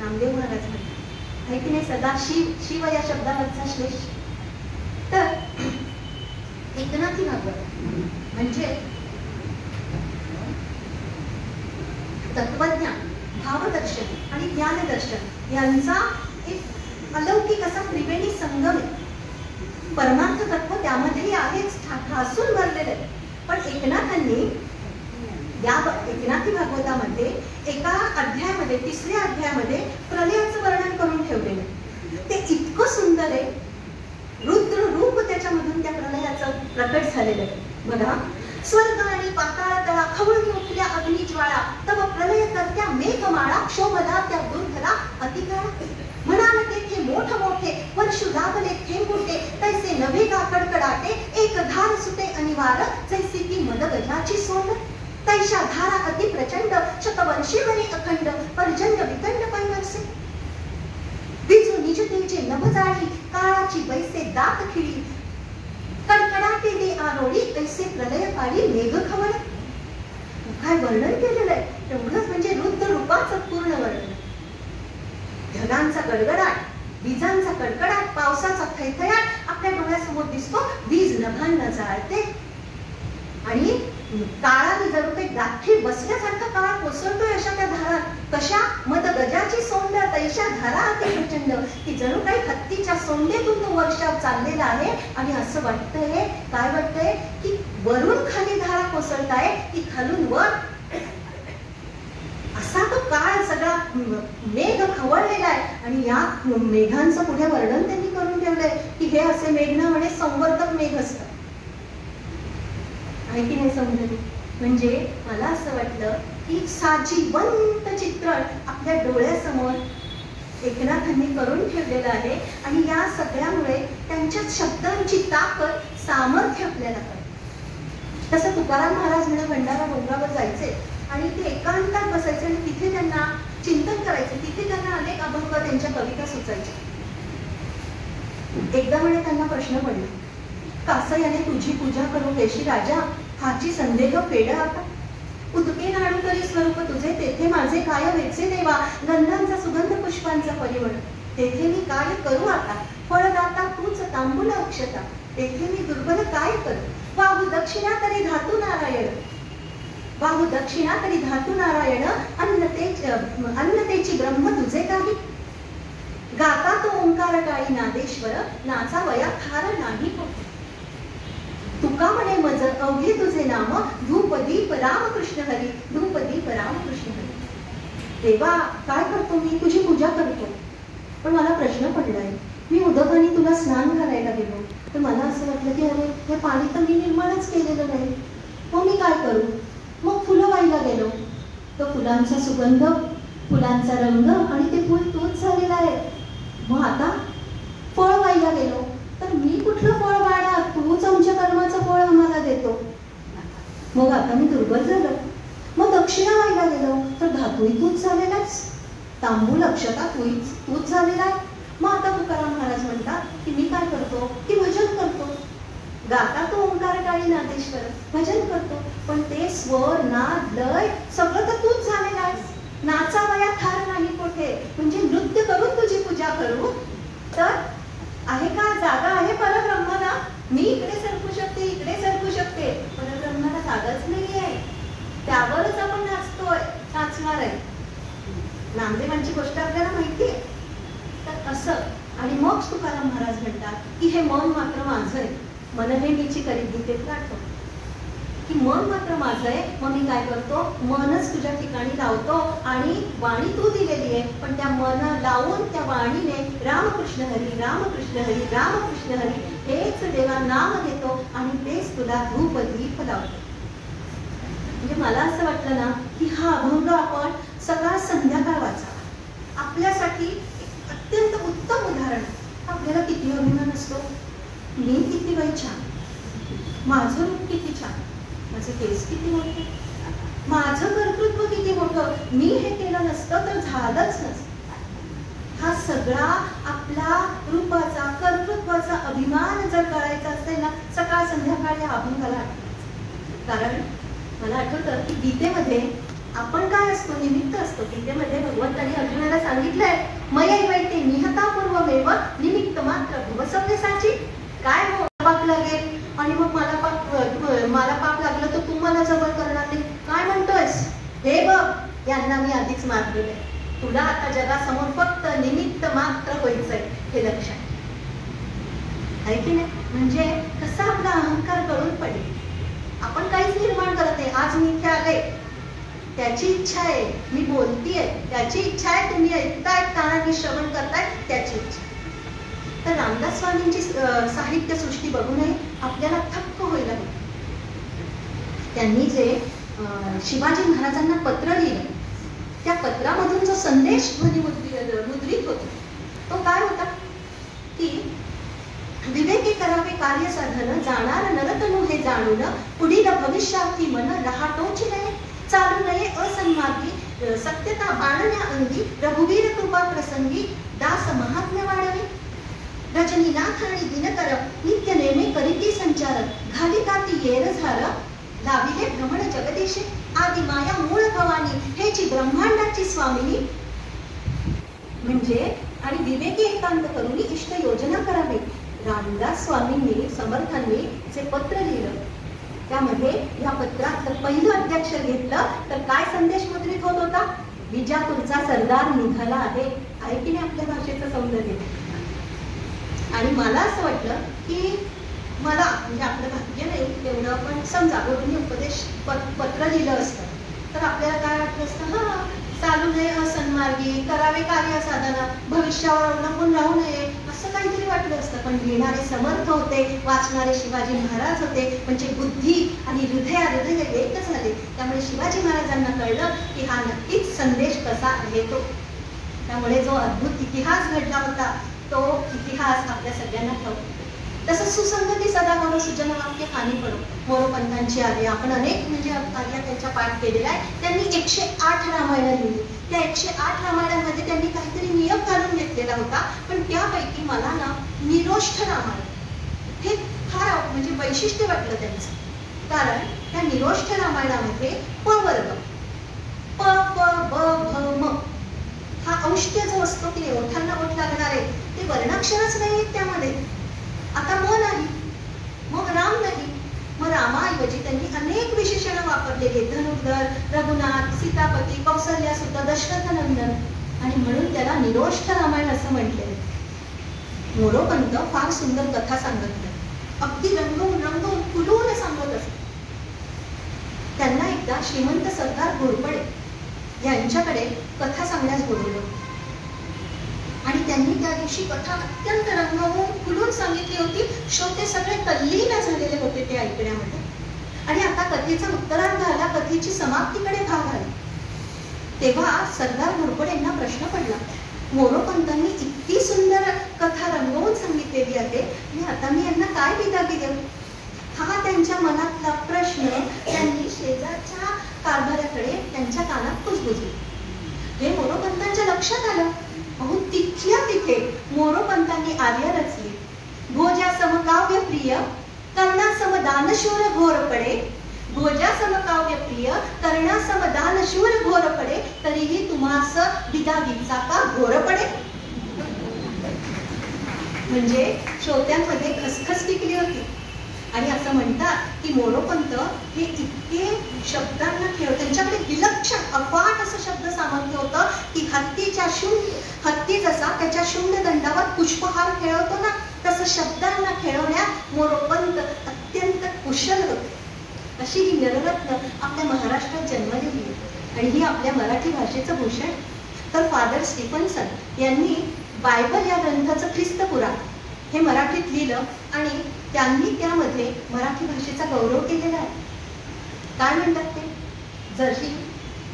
नामदेव महाराज म्हणतात आहे की नाही, सदा शिव, शिव या शब्दावरचा श्लेष. तर एकनाथी भागवत म्हणजे तत्वज्ञान, भावदर्शन आणि ज्ञानदर्शन यांचा एक अलौकिक असा त्रिवेणी संगम आहे. परमार्थ तत्व त्यामध्येही आहेच, ठासून भरलेलं आहे. पण एकनाथांनी या एकनाथी भागवतामध्ये एका अध्यायामध्ये, तिसऱ्या अध्यायामध्ये प्रलयाचं वर्णन करून ठेवलेलं आहे. ते इतकं सुंदर आहे, रुद्र रूप त्याच्यामधून त्या प्रलयाचं प्रकट झालेलं आहे. बघा, स्वर्ग आणि पाताळ तळा खवळून उठल्या अग्निज्वाळा, तव प्रलय करत्या मेघमाळा, क्षोभला त्या दुर्धरा अतिकाळा. म्हणाल तेथे मोठ मोठे वर्षु लागले थेंबुटे, तैसे नभे का कडकडाटे, एक धार सुटे अनिवार, जैसे की मदगजाची सोंड. तैशा धारा अति प्रचंड, शतवर्षे वरे अखंड, पर्जन्य विकंड पैवरसे. विजू निज तेजे नभ जाळी, काळाची बैसे दात खिळी. कडकडाट तेली आरोळी तैसे प्रलय काळी मेघ खवळ. काय वर्णन केलेलं आहे, एवढंच म्हणजे रुद्र रूपाचं पूर्ण वर्णन. ढगांचा गडगडाट, विजांचा कडकडाट, पावसाचा थैथयाट आपल्या डोळ्यासमोर दिसतो. वीज नभांना जाळते आणि काळाने जणू काही गाठी बसल्यासारखा काळा कोसळतोय अशा त्या धारा. कशा मद गजाची सोंड तैशा धारा अति प्रचंड, की जणू काही हत्तीच्या सोंडेतून तो वर्षाव चाललेला आहे. आणि असं वाटतंय, काय वाटतंय, की वरून खाली धारा कोसळताय की खालून वर. असा तो काळ सगळा मेघ खवळलेला आहे. आणि या मेघांचं पुढे वर्णन त्यांनी करून ठेवलंय की हे असे मेघ ना म्हणे संवर्धक मेघ असतात. आहे की नाही समजलं? म्हणजे मला असं वाटलं की साजीवंत चित्रण आपल्या डोळ्यासमोर एकनाथांनी करून ठेवलेलं आहे. आणि या सगळ्यामुळे त्यांच्या शब्दांची ताकद, सामर्थ्य आपल्याला कळतं. तसं तुकाराम महाराज म्हणे भंडारा डोंगरावर जायचे आणि ते एकांतात बसायचे आणि तिथे त्यांना चिंतन करायचे. तिथे त्यांना अनेक अभंग, त्यांच्या कविता सुचायच्या. एकदा म्हणे त्यांना प्रश्न पडला, कास याने तुझी पूजा करू केशी राजा, हाची संदेह फेड आता. उदके नाडू तरी स्वरूप तुझे, तेथे माझे काय वेचे देवा. गंधांचा सुगंध पुष्पांचा परिमळ, तेथे मी काय करू आता. फळदाता तूच तांबूल अक्षता, तेथे मी दुर्बल काय करू. वाहू दक्षिणा तरी धातू नारायण, वाहू दक्षिणा तरी धातू नारायण. अन्नतेची ब्रह्म तुझे काही. गाता तो ओंकार काळी नादेश्वर, नाचा वया खार नाही कोठे. तुका म्हणे मज अवघे तुझे नाम, धूप दीप रामकृष्ण हरी, धूप दीप रामकृष्ण हरी. देवा काय करतो मी, तुझी पूजा करतो. पण मला प्रश्न पडलाय, मी उदकाने तुला स्नान घालायला गेलो तर मला असं वाटलं की अरे हे पाणी तर मी निर्मळच केलेलं नाही, मग मी काय करू. मग फुलं वाहिला गेलो तर फुलांचा सुगंध, फुलांचा रंग आणि ते फुल तूच झालेलं आहे. मग आता फळ वाहिला गेलो तर मी कुठलं फळ वाढा, तूच आमच्या कर्माचं फळ आम्हाला देतो. मग आता मी दुर्बल झालो. मग दक्षिणा व्हायला गेलो तर धातूही तूच झालेलाच, तांबूल अक्षता तूच झालेला आहे. मग आता तुकाराम महाराज म्हणतात की मी काय करतो की भजन करतो. गाता तो ओंकार काळी नादेश्वर, भजन करतो. पण ते स्वर, नाद, लय सगळं तर तूच झालेलं आहे. नाचा वया थार नाही कोठे, म्हणजे नृत्य करून तुझी पूजा करू तर आहे का जागा आहे परब्रह्माला. मी इकडे सरकू शकते, इकडे सरकू शकते, परब्रह्माला जागाच नाही आहे. त्यावरच आपण नाचणार आहे. नामदेवांची गोष्ट आपल्याला माहिती आहे. तर असं आणि मग तुकाराम महाराज म्हणतात की हे मन मात्र माझं आहे. मन हे मीची करीत गीतेत आठव की मन मात्र माझं आहे. मग मी काय करतो, मनच तुझ्या ठिकाणी लावतो आणि वाणी तू दिलेली आहे. पण त्या मन लावून त्या वाणीने रामकृष्ण हरी, रामकृष्ण हरी, रामकृष्ण हरी हेच देवा नाम घेतो आणि तेच तुला धूप दीप लावतो. म्हणजे मला असं वाटलं ना की हा अभंग आपण सकाळ संध्याकाळ वाचावा. आपल्यासाठी अत्यंत उत्तम उदाहरण. आपल्याला किती अभिमान असतो, मी किती वय छान, माझं रूप किती छान, माझे केस किती मोठे, माझं कर्तृत्व किती मोठं, मी हे केलं नसतं तर झालंच नसतं. हा सगळा आपला रूपाचा, कर्तृत्वाचा अभिमान जर कळायचा असेल ना, सकाळ संध्याकाळ या अभंगाला आठवतं. कारण मला आठवतं की गीतेमध्ये आपण काय असतो, निमित्त असतो. गीतेमध्ये भगवंतांनी अर्जुनाला सांगितलंय मयैवैते निहता पूर्वमेव निमित्त मात्र भवसव्यसाची. काय पाप लागेल आणि मग मला पाप लागलं तर तू मला जवळ करणार नाही. काय म्हणतोयस, हे बघ यांना मी आधीच मारलेलं आहे. तुला आता जगासमोर फक्त निमित्त मात्र व्हायचंय हे लक्षात आहे की नाही. म्हणजे कसा आपला अहंकार कळून पडेल. आपण काहीच निर्माण करत नाही. आज मी इथे आले त्याची इच्छा आहे, मी बोलतीये त्याची इच्छा आहे, तुम्ही ऐकताय कानाने श्रवण करताय त्याची इच्छा. तर रामदास स्वामींची साहित्य सृष्टी बघूनही आपल्याला थक्क व्हायला हवं. त्यांनी जे शिवाजी महाराजांना पत्र लिहिलं त्या पत्रामधून जो संदेश मुद्रित होतो तो काय होता की विवेके करावे कार्य साधन, जाणार नरतनु हे जाणून, पुढील भविष्यार्थी मन रहाटोची नये, चालू नये असन्मार्गी, सत्यता बाळण्या अंगी, रघुवीर कृपा प्रसंगी, दास महात्म्य वाढवे. रजनीनाथ आणि दिनकर नित्य नेमे करीती संचार घालिता ती येर झार लाविले भ्रमण जगदीशे आदि माया मूळ भवानी हेची ब्रह्मांडाची स्वामिनी. म्हणजे आणि विवेकी एकांत करून इष्ट योजना करावी. रामदास स्वामींनी समर्थांनी जे पत्र लिहिलं त्यामध्ये या पत्रातलं पहिलं अध्यक्षर घेतलं तर काय संदेश मुद्रित होत होता? विजापूरचा सरदार निघाला आहे. आहे की नाही आपल्या भाषेचं सौंदर्य? आणि मला असं वाटलं की मला म्हणजे आपलं भाग्य नाही तेवढं, पण समजा गुरुंनी उपदेश पत्र लिहिलं असतं तर आपल्याला काय वाटलं असतं? हा, चालू नये असन्मार्गी, करावे कार्य साधना, भविष्यावर अवलंबून राहू नये, असं काहीतरी वाटलं असतं. पण लिहिणारे समर्थ होते, वाचणारे शिवाजी महाराज होते. म्हणजे बुद्धी आणि हृदय एक झाले. त्यामुळे शिवाजी महाराजांना कळलं की हा नक्कीच संदेश कसा आहे तो. त्यामुळे जो अद्भुत इतिहास घडला होता तो इतिहास आपल्या सगळ्यांना ठाऊक. तसं सुसंगती सदा करो सुजन वाक्य खाली पडो मोरोपंतांची आली. आपण अनेक म्हणजे आर्या त्यांच्या पाठ केलेला आहे. त्यांनी 108 रामायण लिहिली. त्या 108 रामायणामध्ये त्यांनी काहीतरी नियम घालून घेतलेला होता. पण त्यापैकी मला ना निरोष्ठ रामायण हे फार म्हणजे वैशिष्ट्य वाटलं त्यांचं. कारण त्या निरोष्ठ रामायणामध्ये प वर्ग प प ब भ म हा औष्ठ्य जो असतो की ओठांना ओठ लागणार आहे ते वर्णाक्षरच नाही त्यामध्ये. आता म नाही, मग राम नाही, मग रामाऐवजी त्यांनी अनेक विशेषणं वापरलेली. धनुर्धर, रघुनाथ, सीतापती, कौसल्यासुत, दशरथनंदन, आणि म्हणून त्याला निरोष्ठ रामायण असं म्हटलेलं. मोरोपंत फार सुंदर कथा सांगत नाही, अगदी रंगवून रंगवून फुलवून सांगत असत. त्यांना एकदा श्रीमंत सरदार घोरपडे यांच्याकडे कथा सांगण्यास बोलवलं आणि त्यांनी त्या दिवशी कथा अत्यंत रंगवून फुलून सांगितली होती. श्रोते सगळे तल्लीन झालेले होते ते ऐकण्यामध्ये. आणि आता कथेचा उत्तरार्ध आला, कथेची समाप्तीकडे भाग आला. तेव्हा सरदार घोरपडेंना प्रश्न पडला, मोरोपंतांनी इतकी सुंदर कथा रंगवून सांगितलेली आहे आणि आता मी यांना काय विदागी देऊ? हा त्यांच्या मनातला प्रश्न त्यांनी शेजारच्या कारभाराकडे त्यांच्या कानात कुजबुजले. हे मोरोपंतांच्या लक्षात आलं. अहो तिथल्या तिथे मोरोपंतांनी आर्य रचली. भोजा समकाव्य प्रिय कर्णा समदानशूर घोरपडे, भोजा समकाव्य प्रिय कर्णा समदानशूर घोरपडे, तरीही तुम्हास विदागीचा का घोरपडे? म्हणजे श्रोत्यांमध्ये खसखस टिकली होती. आणि असं म्हणतात की मोरोपंत हे इतके शब्दांना खेळ, त्यांच्याकडे विलक्षण अफाट असं शब्द सामर्थ्य होतं की हत्ती जसा त्याच्या शून्य दंडावर पुष्पहार खेळवतो ना, तसं शब्दांना खेळवण्यात मोरोपंत अत्यंत कुशल होते. अशी ही नररत्न आपल्या महाराष्ट्रात जन्मलेली आहे आणि ही आपल्या मराठी भाषेचं भूषण. तर फादर स्टीफन्सन यांनी बायबल या ग्रंथाचं ख्रिस्त पुराण हे मराठीत लिहिलं आणि त्यांनी त्यामध्ये मराठी भाषेचा गौरव केलेला आहे. काय म्हणतात ते?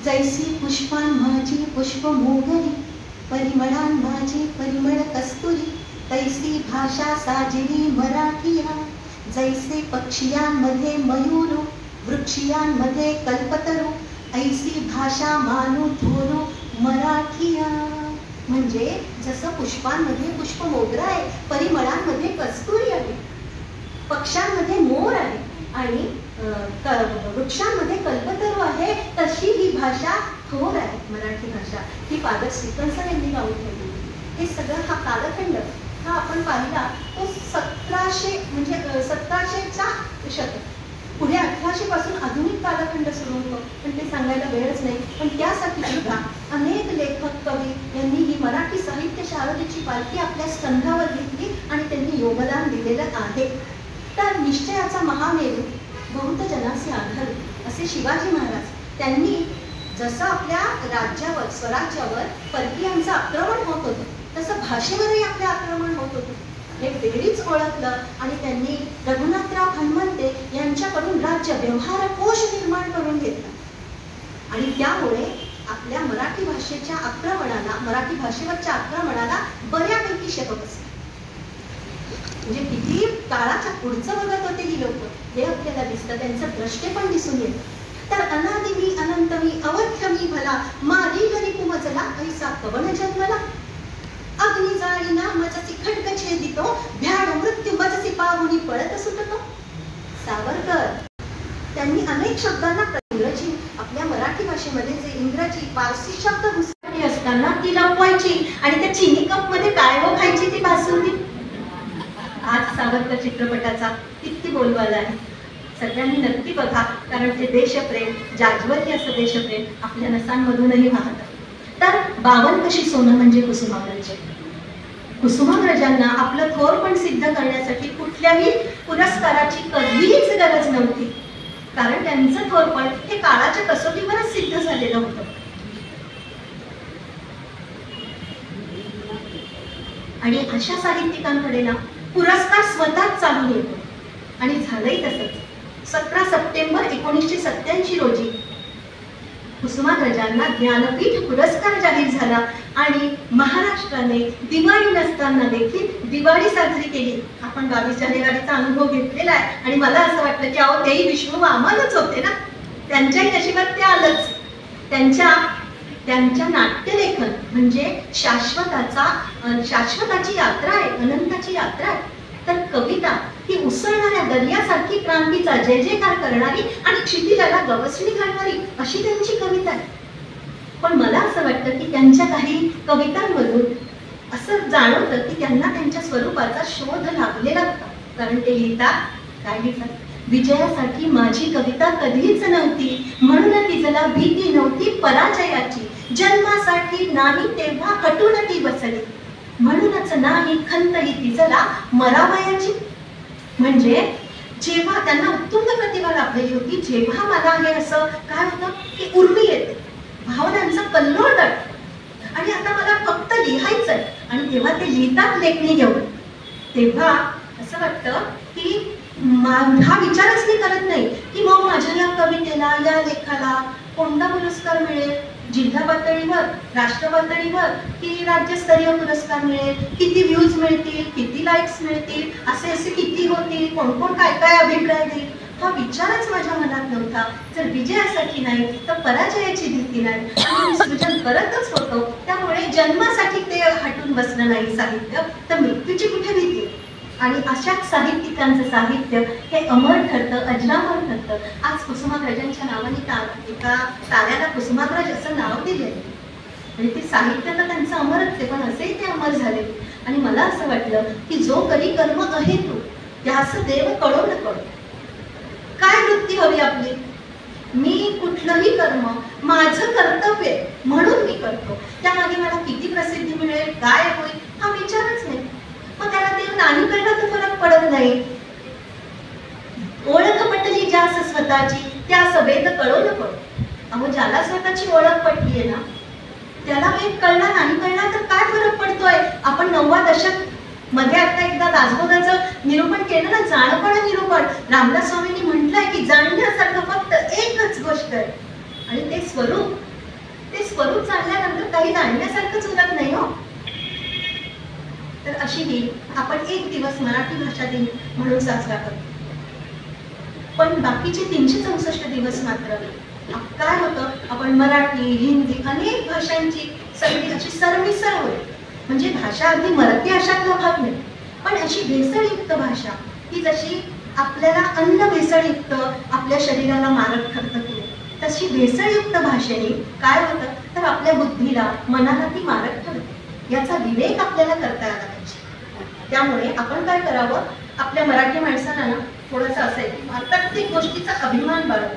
जैसी पुष्पान माझी पुष्प मोगरी, परिमळान माझी परिमळ कस्तुरी, तैसी भाषा साजरी मराठीया, जैसे पक्षियांमध्ये मयूर, वृक्षियांमध्ये कल्पतरू, ऐसी भाषा मानू थोरू मराठीया. म्हणजे जसं पुष्पांमध्ये पुष्प मोगरा आहे, परिमळांमध्ये कस्तुरी आहे, पक्ष्यांमध्ये मोर आहे आणि वृक्षांमध्ये कल्पतरू आहे, तशी ही भाषा थोर आहे मराठी भाषा. ही फादर स्टीफन्सन यांनी लावून ठेवली. हे सगळं हा कालखंड हा आपण पाहिला तो 1700 म्हणजे 1700चा शतक. पुढे 1800 पासून आधुनिक कालखंड सुरू होतो, पण ते सांगायला वेळच नाही. पण त्यासाठी सुद्धा अनेक लेखक कवी यांनी ही मराठी साहित्य शारदेची पालखी आपल्या स्तंभावर घेतली आणि त्यांनी योगदान दिलेलं आहे. तर निश्चयाचा महामेरू बहुत जनासे आधार असे शिवाजी महाराज त्यांनी जसं आपल्या राज्यावर स्वराज्यावर परकीयांचं आक्रमण होत होतं तसं भाषेवरही आपलं आक्रमण होत होतं हे वेळीच ओळखलं आणि त्यांनी रघुनाथराव हनुमंते यांच्याकडून राज्य व्यवहार कोश निर्माण करून घेतला. आणि त्यामुळे आपल्या मराठी भाषेच्या आक्रमणाला, मराठी भाषेवरच्या आक्रमणाला बऱ्यापैकी शेप बसला. म्हणजे किती काळाच्या पुढचं बघत होते ही लोक हे आपल्याला दिसतं. त्यांचं द्रष्टे पण दिसून येतं. तर अनादि मी अनंत मी अवध्य मी भला, मारी गरी कुमजला ऐसा कवन जन्मला, अग पाहुनी जाळीना माझ्याची खडक छेदितो, भ्याड मृत्यू माझ्याची पाहुनी पळत सुटतो. सावरकर त्यांनी अनेक शब्दांना इंग्रजी, आपल्या मराठी भाषेमध्ये जे इंग्रजी पारसी शब्द घुसळले असताना ती लपवायची आणि त्या चिनी कप मध्ये काय खायची ती बासुंदी. आज सावरकर चित्रपटाचा किती बोलबाला आहे. सगळ्यांनी नक्की बघा, कारण ते देशप्रेम, जाज्वल्य असं देशप्रेम आपल्या नसांमधूनही वाहतं. तर 52 कशी सोनं म्हणजे कुसुमाग्रज. कुसुमाग्रजांना आपलं थोरपण सिद्ध करण्यासाठी कुठल्याही पुरस्काराची कधीच गरज नव्हती, कारण त्यांचं थोरपण हे काळाच्या कसोटीवरच सिद्ध झालेलं होतं. आणि अशा साहित्यिकांकडे ना पुरस्कार स्वतःच चालून येतो. आणि झालंही तसंच. 17 सप्टेंबर 1987 रोजी कुसुमाग्रजांना ज्ञानपीठ पुरस्कार जाहीर झाला आणि महाराष्ट्राने दिवाळी नसताना देखील दिवाळी साजरी केली. आपण 22 जानेवारीचा अनुभव घेतलेला आहे आणि मला असं वाटलं की अहो तेही विष्णू आम्हालाच होते ना, त्यांच्याही नशिबात ते आलंच. त्यांच्या नाट्यलेखन म्हणजे शाश्वताची यात्रा आहे, अनंताची यात्रा आहे. तर कविता ही उसळणाऱ्या दर्यासारखी क्रांतीचा जय जयकार करणारी आणि क्षितिजाला गवसणी घालणारी अशी त्यांची कविता आहे. पण मला असं वाटतं की त्यांच्या काही कवितांमधून असं जाणवतं की त्यांना त्यांच्या स्वरूपाचा शोध लागलेला होता. कारण ते लिहितात, काय लिहितात, विजयासाठी माझी कविता कधीच नव्हती, म्हणून तिजला भीती नव्हती पराजयाची, जन्मासाठी नाही तेव्हा हटून ती बसली, म्हणूनच नाही खंत ही तिजला मरावयाची. म्हणजे जेव्हा त्यांना उत्तुंग प्रतिभा लाभलेली होती, जेव्हा मला हे असं काय होतं की उर्मी येते, भावनांचा कल्लोळ दडतो आणि आता मला फक्त लिहायचंय, आणि तेव्हा ते लिहितात लेखणी घेऊन, तेव्हा असं वाटतं की हा विचारच मी करत नाही की मग माझ्या या कवितेला, या लेखाला कोणता पुरस्कार मिळेल, जिल्हा पातळीवर, राष्ट्र पातळीवर की राज्यस्तरीय पुरस्कार मिळेल, किती व्ह्यूज मिळतील, किती लाईक्स मिळतील, असे किती होतील, कोण कोण काय काय अभिप्राय देईल, हा विचारच माझ्या मनात नव्हता. जर विजयासाठी नाही तर पराजयाची भीती नाही, आणि सृजन करतच होतो. त्यामुळे जन्मासाठी ते हटून बसणं नाही साहित्य, तर मृत्यूची कुठे भीती. आणि अशाच साहित्यिकांचं साहित्य हे अमर ठरतं, अजरामर ठरतं. आज कुसुमाग्रजांच्या नावाने एका ताऱ्याला कुसुमाग्रज असं नाव दिले आणि ते साहित्य तर त्यांचं अमरच आहे, पण असेही ते अमर झाले. आणि मला असं वाटलं की जो करी कर्म अहेतू त्यास देव कळो न कळो. काय वृत्ती हवी आपली, मी कुठलंही कर्म माझं कर्तव्य म्हणून मी करतो, त्यामागे मला किती प्रसिद्धी मिळेल, काय होईल, हा विचारच नाही. मग त्याला देव नाही कळला तर फरक पडत नाही. ओळख पटली ज्यास स्वतःची त्या सभेत कळो न कळो. अहो ज्याला स्वतःची ओळख पटली आहे ना, त्याला वेद कळला नाही कळला तर काय फरक पडतोय. आपण 9व्या दशक मध्ये आता एकदा दासबोधाचं निरूपण केलं ना, जाणपण निरूपण. रामदास स्वामींनी म्हटलंय की जाणण्यासारखं फक्त एकच गोष्ट आहे, आणि ते स्वरूप जाणल्यानंतर काही जाणण्यासारखंच उरत नाही हो. तर अशी ही आपण एक दिवस मराठी भाषा दिन म्हणून साजरा करतो, पण बाकीचे 364 दिवस मात्र काय होतं, आपण मराठी, हिंदी अनेक भाषांची सगळी अशी सरमिसळ होईल. म्हणजे भाषा अगदी मराठी अशातला भाग नाही, पण अशी भेसळयुक्त भाषा की जशी आपल्याला अन्न भेसळयुक्त आपल्या शरीराला मारक ठरतं की तशी भेसळयुक्त भाषेने काय होतं तर आपल्या बुद्धीला, मनाला ती मारक ठरते. याचा विवेक आपल्याला करता आला पाहिजे. त्यामुळे आपण काय करावं, आपल्या मराठी माणसांना ना थोडंसं असं आहे की प्रत्येक गोष्टीचा अभिमान बाळगतो,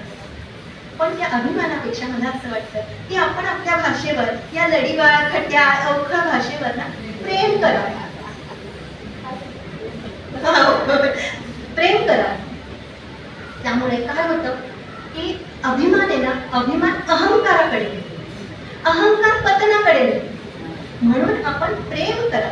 पण त्या अभिमानापेक्षा मला असं वाटतं की आपण आपल्या भाषेवर, या लढीवाळ खट्या अवखळ भाषेवर ना प्रेम करावं. प्रेम करा. त्यामुळे काय होतं की अभिमान आहे ना, अभिमान अहंकाराकडे, अहंकार पतनाकडे, म्हणून आपण प्रेम करा.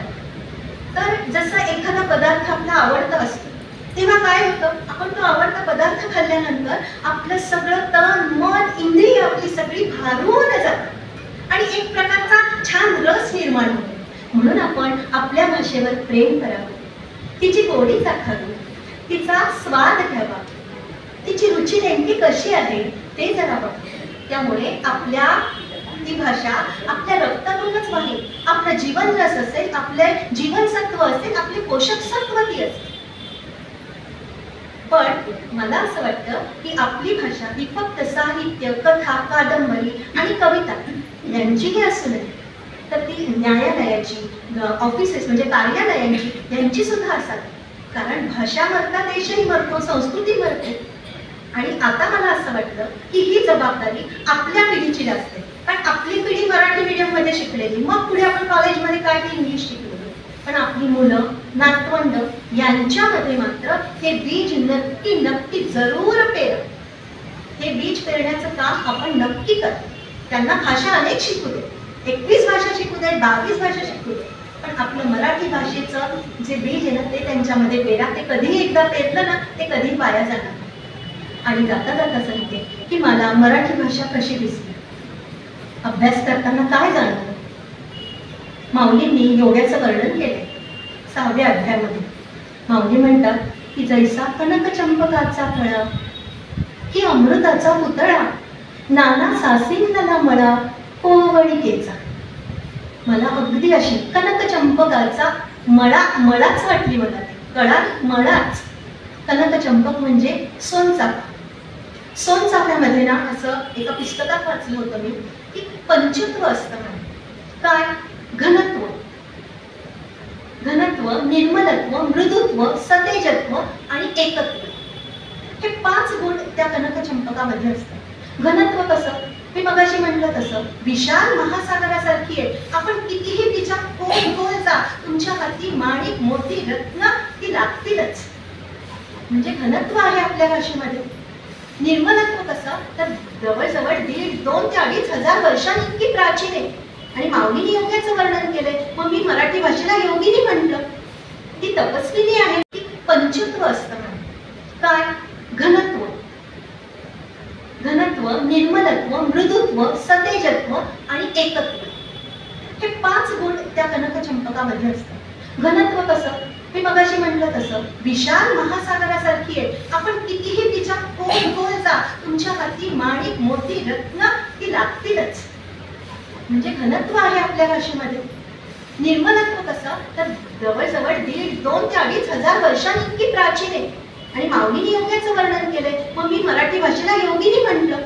तर जसं एखादा पदार्थ आपला आवडता असतो तेव्हा काय होतं, आपण तो आवडता पदार्थ खाल्ल्यानंतर आपलं सगळं तन मन इंद्रिय आपली सगळी भारून जातात आणि एक प्रकारचा छान रस निर्माण होतो. म्हणून आपण आपल्या भाषेवर प्रेम करावं, तिची गोडी चाखावी, तिचा स्वाद घ्यावा, तिची रुची नेमकी कशी आहे ते जरा बघा. त्यामुळे आपल्या ती भाषा आपल्या रक्तातूनच वाहेल. आपलं जीवनरस असेल, आपले जीवनसत्व असेल, आपले पोषक सत्व ती असेल. पण मला असं वाटतं की आपली भाषा ही फक्त साहित्य, कथा, कादंबरी आणि कविता यांचीही असू नये, तर ती न्यायालयाची, ऑफिसेस म्हणजे कार्यालयांची यांची सुद्धा असावी. कारण भाषा मरता देशही मरतो, संस्कृती मरते. आणि आता मला असं वाटतं की ही जबाबदारी आपल्या पिढीची जास्त आहे. कारण आपली पिढी मराठी मीडियम मध्ये शिकलेली, मग पुढे आपण कॉलेजमध्ये काय ते इंग्लिश शिकलेली. पण आपली मुलं, नातवंड यांच्यामध्ये मात्र हे बीज नक्की नक्की जरूर पेर. हे बीज पेरण्याचं काम आपण नक्की कर. त्यांना भाषा अनेक शिकू दे, 21 भाषा शिकू दे, 22 भाषा शिकू दे, पण आपलं मराठी भाषेचं जे बीज आहे ना ते त्यांच्यामध्ये पेरा. ते कधीही एकदा पेरलं ना ते कधी वाया जाणार. आणि जाता जाता सांगते की मला मराठी भाषा कशी दिसली, अभ्यास करताना काय जाणवलं. माऊलींनी योग्याचं वर्णन केले 6व्या अध्यायामध्ये. माऊली म्हणतात की जैसा कनक चंपकाचा फळा, की अमृताचा पुतळा, नाना सासिंदला मळा, कोवळिकेचा. मला अगदी अशी कनक चंपकाचा मळाच वाटली मला. कळा मळाच. कनक चंपक म्हणजे सोनचाफा. सोनचाफ्यामध्ये ना असं एका पुस्तकात वाचलं होतं मी की पंचत्व असतं म्हणे. काय? घनत्व, निर्मलत्व, मृदुत्व, सतेजत्व आणि एकत्व. हे 5 गुण त्या कनक चंपकामध्ये असतात. घनत्व कसं? मी मगाशी म्हटलं तसं विशाल महासागरासारखी आहे. आपण कितीही तिच्या खोल जा, तुमच्या हाती माणिक, मोती, रत्न ती लागतीलच. म्हणजे घनत्व आहे आपल्या भाषेमध्ये. निर्मलत्व कसं? तर जवळजवळ 1,500, 2,000 ते 2,500 वर्षांइतकी प्राचीन आहे. आणि माऊलींनी योग्याचं वर्णन केलंय. मग मी मराठी भाषेला योगिनी म्हटलं. ती तपस्विनी आहे. ती पंचत्व असतं म्हणे. काय? घनत्व, निर्मलत्व, मृदुत्व, सतेजत्व आणि एकत्व. हे 5 गुण त्या कनक चंपकामध्ये असतात. घनत्व कसं? मी मगाशी म्हटलं तसं विशाल महासागरासारखी आहे. आपण कितीही तिच्या खोल जा, तुमच्या हाती माणिक, मोती, रत्न ती लागतीलच. म्हणजे घनत्व आहे आपल्या भाषेमध्ये. निर्मलत्व कसं? तर जवळजवळ 1,500, 2,000 ते 2,500 वर्षांइतकी प्राचीन आहे. आणि माऊलींनी योग्याचं वर्णन केलंय. मग मी मराठी भाषेला योगिनी म्हटलं.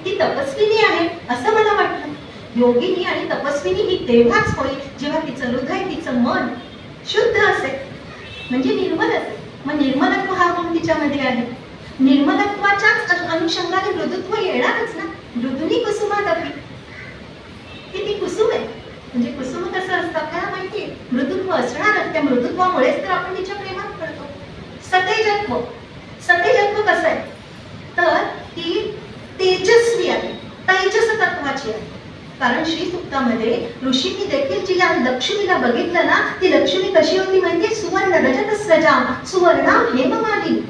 ती तपस्विनी आहे असं मला वाटलं. योगिनी आणि तपस्विनी ही तेव्हाच होईल जेव्हा तिचं हृदय, तिचं मन शुद्ध असेल, म्हणजे निर्मल असेल. मग निर्मलत्व हा गुण तिच्यामध्ये आहे. निर्मलत्वाच्याच अनुषंगाने मृदुत्व येणारच ना. मृदुनी कुसुमादपी. ती कुसुम आहे. म्हणजे कुसुम कसं असतं आपल्याला माहिती आहे. मृदुत्व असणारच. त्या मृदुत्वामुळेच तर आपण तिच्या प्रेमात पडतो. सतेजत्व कसं आहे? तर ती तेजस्वी आहे, तेजस तत्वाची आहे. कारण श्री सुक्तामध्ये ऋषींनी देखील जिला लक्ष्मीला बघितलं ना, ती लक्ष्मी कशी होती माहितीये? सुवर्ण रजत सजाम सुवर्णाम हेममालिनी.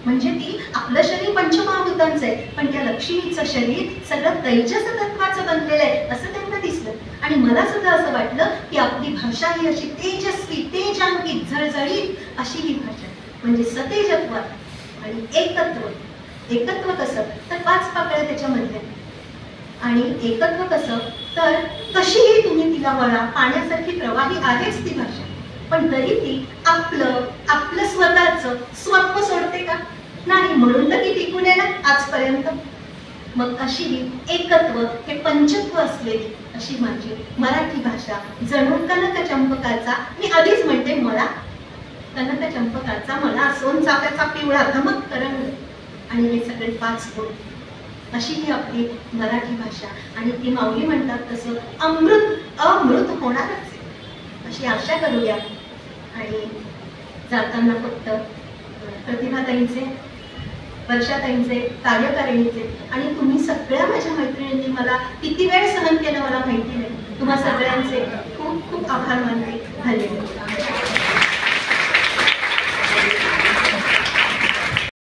म्हणजे ती आपलं शरीर पंचमहाभूतांचं आहे, पण त्या लक्ष्मीचं शरीर सगळं तेजस तत्वाचं बनलेलं आहे असं त्यांना दिसलं. आणि मला सुद्धा असं वाटलं की आपली भाषा ही अशी तेजस्वी, तेजांकित, झळझळीत अशी ही भाषा. म्हणजे सतेजत्व आणि एकत्व कसं? तर 5 पाकळ्या त्याच्यामध्ये. आणि एकत्व कसं? तर कशीही तुम्ही तिला वळा, पाण्यासारखी प्रवाही आहेच ती भाषा, पण तरी ती आपलं स्वतःचं स्वत्व सोडते का? नाही. म्हणून तर ती टिकून आहे ना आजपर्यंत. मग अशी ही एकत्व, हे पंचत्व असलेली अशी माझी मराठी भाषा जणू कनक चंपकाचा, मी आधीच म्हणते मला, कनक चंपकाचा मला सोनचाफ्याचा पिवळा धमक तरंग आणि हे सगळे 5 गुण अशी ही आपली मराठी भाषा. आणि ती माऊली म्हणतात तसं अमृत होणारच अशी आशा करूया. आणि जाताना फक्त प्रतिभाताईंचे, वर्षाताईंचे, कार्यकारिणीचे आणि तुम्ही सगळ्या माझ्या मैत्रिणींनी मला किती वेळ सहन केलं मला माहिती नाही. तुम्हा सगळ्यांचे खूप खूप आभार मानते. धन्यवाद.